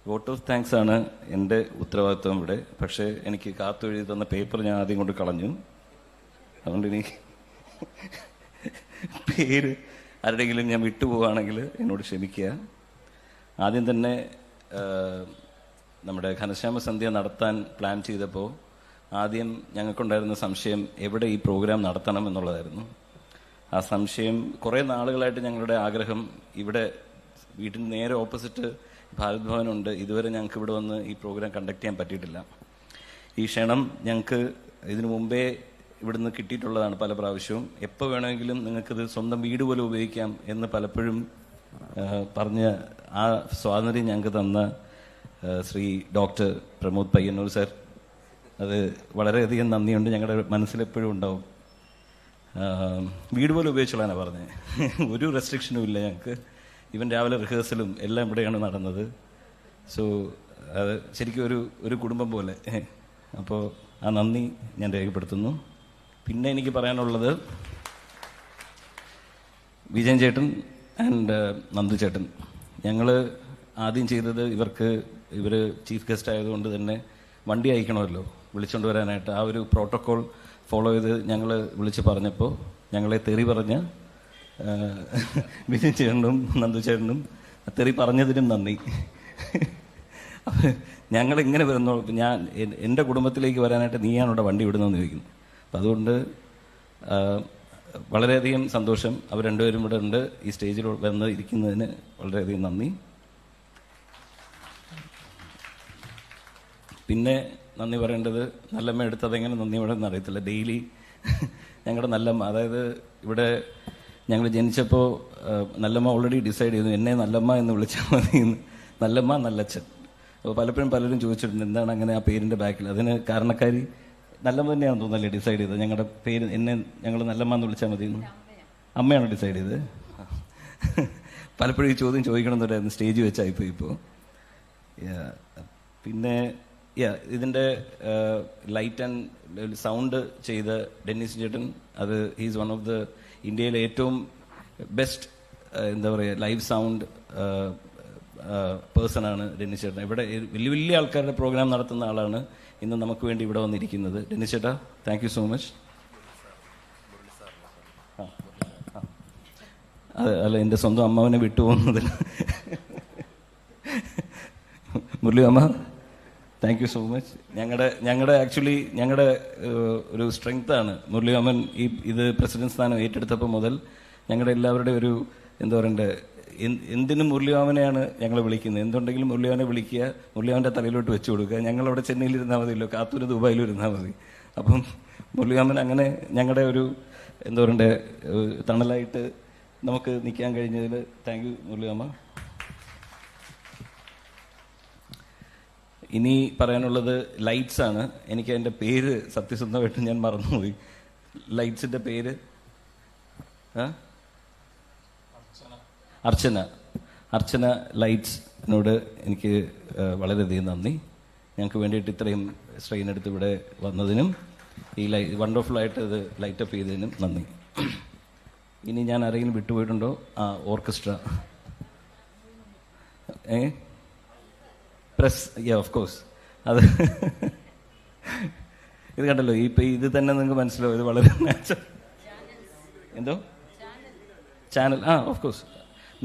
വോട്ട് ഓഫ് താങ്ക്സ് ആണ് എൻ്റെ ഉത്തരവാദിത്വം ഇവിടെ. പക്ഷേ എനിക്ക് കാത്തെഴുതി തന്ന പേപ്പർ ഞാൻ ആദ്യം കൊണ്ട് കളഞ്ഞു. അതുകൊണ്ട് ഇനി പേര് ആരുടെയെങ്കിലും ഞാൻ വിട്ടുപോവുകയാണെങ്കിൽ എന്നോട് ക്ഷമിക്കുക. ആദ്യം തന്നെ നമ്മുടെ ഘനശ്യാമ സന്ധ്യ നടത്താൻ പ്ലാൻ ചെയ്തപ്പോൾ ആദ്യം ഞങ്ങൾക്കുണ്ടായിരുന്ന സംശയം എവിടെ ഈ പ്രോഗ്രാം നടത്തണം എന്നുള്ളതായിരുന്നു. ആ സംശയം കുറേ നാളുകളായിട്ട് ഞങ്ങളുടെ ആഗ്രഹം ഇവിടെ വീട്ടിന് നേരെ ഓപ്പോസിറ്റ് ഭാരത് ഭവനുണ്ട്. ഇതുവരെ ഞങ്ങൾക്ക് ഇവിടെ വന്ന് ഈ പ്രോഗ്രാം കണ്ടക്ട് ചെയ്യാൻ പറ്റിയിട്ടില്ല. ഈ ക്ഷണം ഞങ്ങൾക്ക് ഇതിനു മുമ്പേ ഇവിടുന്ന് കിട്ടിയിട്ടുള്ളതാണ് പല പ്രാവശ്യവും. എപ്പോൾ വേണമെങ്കിലും നിങ്ങൾക്കിത് സ്വന്തം വീട് പോലെ ഉപയോഗിക്കാം എന്ന് പലപ്പോഴും പറഞ്ഞ് ആ സ്വാതന്ത്ര്യം ഞങ്ങൾക്ക് തന്ന ശ്രീ ഡോക്ടർ പ്രമോദ് പയ്യന്നൂർ സർ, അത് വളരെയധികം നന്ദിയുണ്ട്. ഞങ്ങളുടെ മനസ്സിലെപ്പോഴും ഉണ്ടാവും. വീട് പോലെ ഉപയോഗിച്ചോളാനാണ് പറഞ്ഞത്. ഒരു റെസ്ട്രിക്ഷനും ഇല്ല ഞങ്ങൾക്ക്. ഇവൻ രാവിലെ റിഹേഴ്സലും എല്ലാം ഇവിടെയാണ് നടന്നത്. സോ അത് ശരിക്കും ഒരു കുടുംബം പോലെ. അപ്പോൾ ആ നന്ദി ഞാൻ രേഖപ്പെടുത്തുന്നു. പിന്നെ എനിക്ക് പറയാനുള്ളത് വിജയൻ ചേട്ടൻ ആൻഡ് നന്ദു ചേട്ടൻ, ഞങ്ങൾ ആദ്യം ചെയ്തത് ഇവർ ചീഫ് ഗസ്റ്റ് ആയതുകൊണ്ട് തന്നെ വണ്ടി അയക്കണമല്ലോ വിളിച്ചുകൊണ്ട് വരാനായിട്ട്. ആ ഒരു പ്രോട്ടോക്കോൾ ഫോളോ ചെയ്ത് ഞങ്ങൾ വിളിച്ച് പറഞ്ഞപ്പോൾ ഞങ്ങളെ തെറി പറഞ്ഞ വിജയൻ ചേട്ടനും നന്ദു ചേട്ടനും തെറി പറഞ്ഞതിനും നന്ദി. ഞങ്ങളിങ്ങനെ വരുന്നു, എൻ്റെ കുടുംബത്തിലേക്ക് വരാനായിട്ട് നീയാണ് ഇവിടെ വണ്ടി വിടുന്നതെന്ന് ചോദിക്കുന്നു. അപ്പം അതുകൊണ്ട് വളരെയധികം സന്തോഷം. അവർ രണ്ടുപേരും ഇവിടെ ഉണ്ട്. ഈ സ്റ്റേജിൽ വന്ന് ഇരിക്കുന്നതിന് വളരെയധികം നന്ദി. പിന്നെ നന്ദി പറയേണ്ടത് നല്ലമ്മ എടുത്തത് എങ്ങനെ നന്ദി പറയുമെന്ന് അറിയത്തില്ല. ഡെയിലി ഞങ്ങളുടെ നല്ലമ്മ, അതായത് ഇവിടെ ഞങ്ങൾ ജനിച്ചപ്പോൾ നല്ലമ്മ ഓൾറെഡി ഡിസൈഡ് ചെയ്തു എന്നെ നല്ലമ്മ എന്ന് വിളിച്ചാൽ മതി എന്ന്. നല്ലമ്മ നല്ലച്ഛൻ. അപ്പോൾ പലപ്പോഴും പലരും ചോദിച്ചിട്ടുണ്ട് എന്താണ് അങ്ങനെ ആ പേരിൻ്റെ ബാക്കിൽ. അതിന് കാരണക്കാരി നല്ലമ്മ തന്നെയാണെന്ന് തോന്നുന്നല്ലേ ഡിസൈഡ് ചെയ്തത്. ഞങ്ങളുടെ പേര് ഞങ്ങൾ നല്ലമ്മ എന്ന് വിളിച്ചാൽ മതി എന്ന് അമ്മയാണ് ഡിസൈഡ് ചെയ്തത്. പലപ്പോഴും ഈ ചോദ്യം ചോദിക്കണമെന്നുണ്ടായിരുന്നു, സ്റ്റേജ് വെച്ചായിപ്പോൾ ഇപ്പോൾ. പിന്നെ ഇതിൻ്റെ ലൈറ്റ് ആൻഡ് സൗണ്ട് ചെയ്ത ഡെന്നിസ് ചേട്ടൻ, അത് ഹീസ് വൺ ഓഫ് ദ ഇന്ത്യയിലെ ഏറ്റവും ബെസ്റ്റ് എന്താ പറയുക ലൈവ് സൗണ്ട് പേഴ്സണാണ് ഡെന്നിസ് ചേട്ടൻ. ഇവിടെ വലിയ വലിയ ആൾക്കാരുടെ പ്രോഗ്രാം നടത്തുന്ന ആളാണ് ഇന്ന് നമുക്ക് വേണ്ടി ഇവിടെ വന്നിരിക്കുന്നത്. ഡെന്നിസ് ചേട്ടാ, താങ്ക് യു സോ മച്ച്. അല്ല, എൻ്റെ സ്വന്തം അമ്മാവനെ വിട്ടുപോകുന്നതിൽ മുരളി അമ്മ, താങ്ക് യു സോ മച്ച്. ഞങ്ങളുടെ ഒരു സ്ട്രെങ്താണ് മുരളി അമ്മൻ. ഇത് പ്രസിഡന്റ് സ്ഥാനം ഏറ്റെടുത്തപ്പോൾ മുതൽ ഞങ്ങളുടെ എല്ലാവരുടെ ഒരു എന്താ പറയണ്ടേ, എന്തിനും മുരളിവാമനെയാണ് ഞങ്ങൾ വിളിക്കുന്നത്. എന്തുണ്ടെങ്കിലും മുരളിവാമനെ വിളിക്കുക, മുരളിവാമൻ്റെ തലയിലോട്ട് വെച്ച് കൊടുക്കുക. ഞങ്ങളവിടെ ചെന്നൈയിൽ ഇരുന്നാൽ മതിയല്ലോ, കാത്തൂർ ദുബായിലും ഇരുന്നാൽ മതി. അപ്പം മുരളിവാമൻ അങ്ങനെ ഞങ്ങളുടെ ഒരു എന്താ പറയണ്ടേ തണലായിട്ട് നമുക്ക് നിൽക്കാൻ കഴിഞ്ഞതിൽ താങ്ക് യു മുരളിവാമ. ഇനി പറയാനുള്ളത് ലൈറ്റ്സ് ആണ്. എനിക്ക് അതിൻ്റെ പേര് സത്യസന്ധമായിട്ട് ഞാൻ മറന്നുപോയി. ലൈറ്റ്സിൻ്റെ പേര് അർച്ചന ലൈറ്റ്സിനോട് എനിക്ക് വളരെയധികം നന്ദി. ഞങ്ങൾക്ക് വേണ്ടിയിട്ട് ഇത്രയും സ്ട്രെയിൻ എടുത്ത് ഇവിടെ വന്നതിനും ഈ വണ്ടർഫുള്ളായിട്ട് ഇത് ലൈറ്റപ്പ് ചെയ്തതിനും നന്ദി. ഇനി ഞാൻ ആരെങ്കിലും വിട്ടുപോയിട്ടുണ്ടോ? Orchestra, press, of course. അത് ഇത് കണ്ടല്ലോ, ഇത് തന്നെ നിങ്ങൾക്ക് മനസ്സിലാവും. ഇത് വളരെ നാച്ചുറൽ. എന്തോ ചാനൽ, ഓഫ് കോഴ്സ്.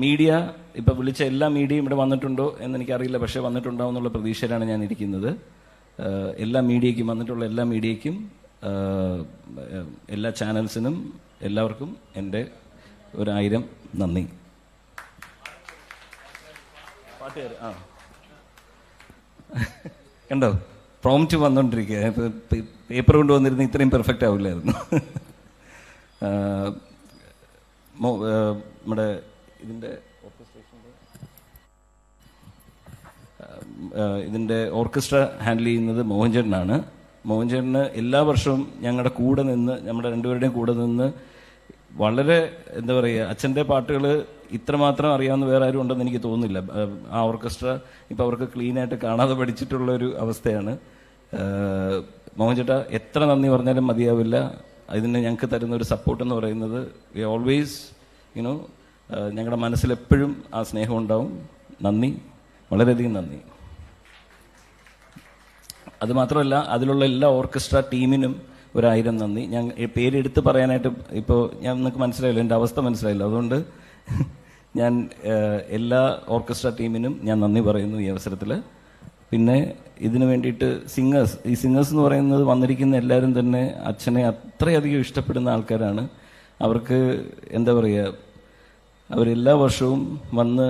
മീഡിയ, ഇപ്പം വിളിച്ച എല്ലാ മീഡിയയും ഇവിടെ വന്നിട്ടുണ്ടോ എന്നെനിക്കറിയില്ല, പക്ഷേ വന്നിട്ടുണ്ടാവും എന്നുള്ള പ്രതീക്ഷയിലാണ് ഞാൻ ഇരിക്കുന്നത്. എല്ലാ മീഡിയയ്ക്കും, വന്നിട്ടുള്ള എല്ലാ മീഡിയയ്ക്കും, എല്ലാ ചാനൽസിനും എല്ലാവർക്കും എൻ്റെ 1000 നന്ദി. പാട്ടുകാർ കണ്ടോ, പ്രോംപ്റ്റ് വന്നുകൊണ്ടിരിക്കുക. പേപ്പർ കൊണ്ടുവന്നിരുന്ന ഇത്രയും പെർഫെക്റ്റ് ആവില്ലായിരുന്നു. നമ്മുടെ ഇതിൻ്റെ ഓർക്കസ്ട്ര ഹാൻഡിൽ ചെയ്യുന്നത് മോഹൻചേട്ടനാണ്. മോഹൻചേട്ടന് എല്ലാ വർഷവും ഞങ്ങളുടെ കൂടെ നിന്ന്, നമ്മുടെ രണ്ടുപേരുടെയും കൂടെ നിന്ന് വളരെ എന്താ പറയുക, അച്ഛൻ്റെ പാട്ടുകൾ ഇത്രമാത്രം അറിയാവുന്ന വേറെ ആരും ഉണ്ടെന്ന് എനിക്ക് തോന്നുന്നില്ല. ആ ഓർക്കസ്ട്ര ഇപ്പോൾ അവർക്ക് ക്ലീനായിട്ട് കാണാതെ പഠിച്ചിട്ടുള്ളൊരു അവസ്ഥയാണ്. മോഹൻചേട്ടാ, എത്ര നന്ദി പറഞ്ഞാലും മതിയാവില്ല. ഇതിന് ഞങ്ങൾക്ക് തരുന്ന ഒരു സപ്പോർട്ട് എന്ന് പറയുന്നത്, വി ഓൾവേസ് ഞങ്ങളുടെ മനസ്സിലെപ്പോഴും ആ സ്നേഹം ഉണ്ടാവും. നന്ദി, വളരെയധികം നന്ദി. അതുമാത്രമല്ല, അതിലുള്ള എല്ലാ ഓർക്കസ്ട്ര ടീമിനും 1000 നന്ദി. ഞാൻ പേരെടുത്ത് പറയാനായിട്ട് ഇപ്പോൾ നിങ്ങൾക്ക് മനസ്സിലായില്ല, എൻ്റെ അവസ്ഥ മനസ്സിലായില്ല. അതുകൊണ്ട് ഞാൻ എല്ലാ ഓർക്കസ്ട്ര ടീമിനും ഞാൻ നന്ദി പറയുന്നു ഈ അവസരത്തിൽ. പിന്നെ ഇതിനു വേണ്ടിയിട്ട് ഈ സിംഗേഴ്സ് എന്ന് പറയുന്നത് വന്നിരിക്കുന്ന എല്ലാവരും തന്നെ അച്ഛനെ അത്രയധികം ഇഷ്ടപ്പെടുന്ന ആൾക്കാരാണ്. അവർക്ക് എന്താ പറയുക, അവരെല്ലാ വർഷവും വന്ന്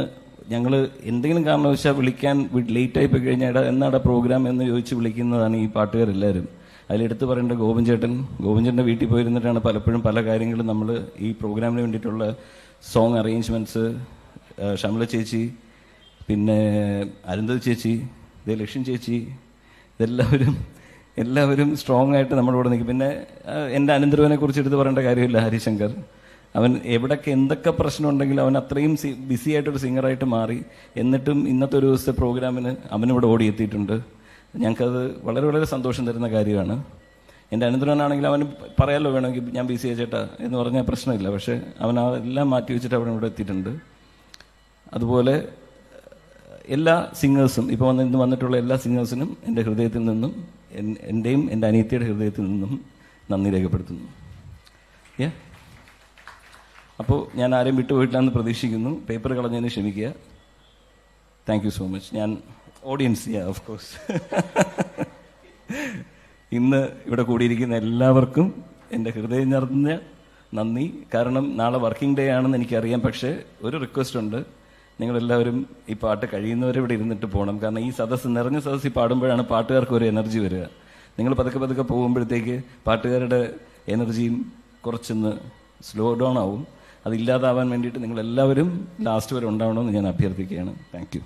ഞങ്ങൾ എന്തെങ്കിലും കാരണവശാൽ വിളിക്കാൻ ലേറ്റായി പോയി കഴിഞ്ഞാൽ എന്നാടാ പ്രോഗ്രാം എന്ന് ചോദിച്ച് വിളിക്കുന്നതാണ് ഈ പാട്ടുകാരെല്ലാവരും. അതിലെടുത്ത് പറയേണ്ട ഗോപൻ ചേട്ടൻ്റെ വീട്ടിൽ പോയിരുന്നിട്ടാണ് പലപ്പോഴും പല കാര്യങ്ങളും നമ്മൾ ഈ പ്രോഗ്രാമിന് വേണ്ടിയിട്ടുള്ള സോങ് അറേഞ്ച്മെൻറ്റ്സ്, ഷംല ചേച്ചി, പിന്നെ അരുന്ധതി ചേച്ചി, ലക്ഷ്മി ചേച്ചി, എല്ലാവരും സ്ട്രോങ് ആയിട്ട് നമ്മുടെ കൂടെ നിൽക്കും. പിന്നെ എൻ്റെ അനന്തരവനെ കുറിച്ച് എടുത്ത് പറയേണ്ട കാര്യമില്ല, ഹരിശങ്കർ. അവൻ എവിടൊക്കെ എന്തൊക്കെ പ്രശ്നം ഉണ്ടെങ്കിലും അവൻ അത്രയും ബിസി ആയിട്ടൊരു സിംഗറായിട്ട് മാറി. എന്നിട്ടും ഇന്നത്തെ ഒരു ദിവസത്തെ പ്രോഗ്രാമിന് അവനിവിടെ ഓടിയെത്തിയിട്ടുണ്ട്. ഞങ്ങൾക്കത് വളരെ വളരെ സന്തോഷം തരുന്ന കാര്യമാണ്. എൻ്റെ അനന്തരവനാണെങ്കിൽ അവന് പറയാമല്ലോ വേണമെങ്കിൽ ഞാൻ ബിസി ചേട്ടാ എന്ന് പറഞ്ഞാൽ പ്രശ്നമില്ല. പക്ഷേ അവൻ എല്ലാം മാറ്റി വെച്ചിട്ട് അവൻ ഇവിടെ എത്തിയിട്ടുണ്ട്. അതുപോലെ എല്ലാ സിംഗേഴ്സും ഇപ്പോൾ ഇന്ന് വന്നിട്ടുള്ള എല്ലാ സിംഗേഴ്സിനും എൻ്റെ ഹൃദയത്തിൽ നിന്നും, എൻ്റെയും എൻ്റെ അനിയത്തിയുടെ ഹൃദയത്തിൽ നിന്നും നന്ദി രേഖപ്പെടുത്തുന്നു. അപ്പോൾ ഞാൻ ആരെയും വിട്ടുപോയിട്ടില്ലെന്ന് പ്രതീക്ഷിക്കുന്നു. പേപ്പർ കളഞ്ഞതിന് ക്ഷമിക്കുക. Thank you so much. ഞാൻ ഓഡിയൻസ് ഓഫ് കോഴ്സ് ഇന്ന് ഇവിടെ കൂടിയിരിക്കുന്ന എല്ലാവർക്കും എൻ്റെ ഹൃദയം നിറഞ്ഞ നന്ദി. കാരണം നാളെ വർക്കിംഗ് ഡേ ആണെന്ന് എനിക്കറിയാം. പക്ഷേ ഒരു റിക്വസ്റ്റ് ഉണ്ട്, നിങ്ങളെല്ലാവരും ഈ പാട്ട് കഴിയുന്നവരെ ഇവിടെ ഇരുന്നിട്ട് പോകണം. കാരണം ഈ നിറഞ്ഞ സദസ്സിൽ പാടുമ്പോഴാണ് പാട്ടുകാർക്ക് ഒരു എനർജി വരിക. നിങ്ങൾ പതുക്കെ പോകുമ്പോഴത്തേക്ക് പാട്ടുകാരുടെ എനർജിയും കുറച്ചൊന്ന് സ്ലോ ഡൗൺ ആവും. അതില്ലാതാവാൻ വേണ്ടിയിട്ട് നിങ്ങളെല്ലാവരും ലാസ്റ്റ് വരെ ഉണ്ടാവണമെന്ന് ഞാൻ അഭ്യർത്ഥിക്കുകയാണ്. Thank you.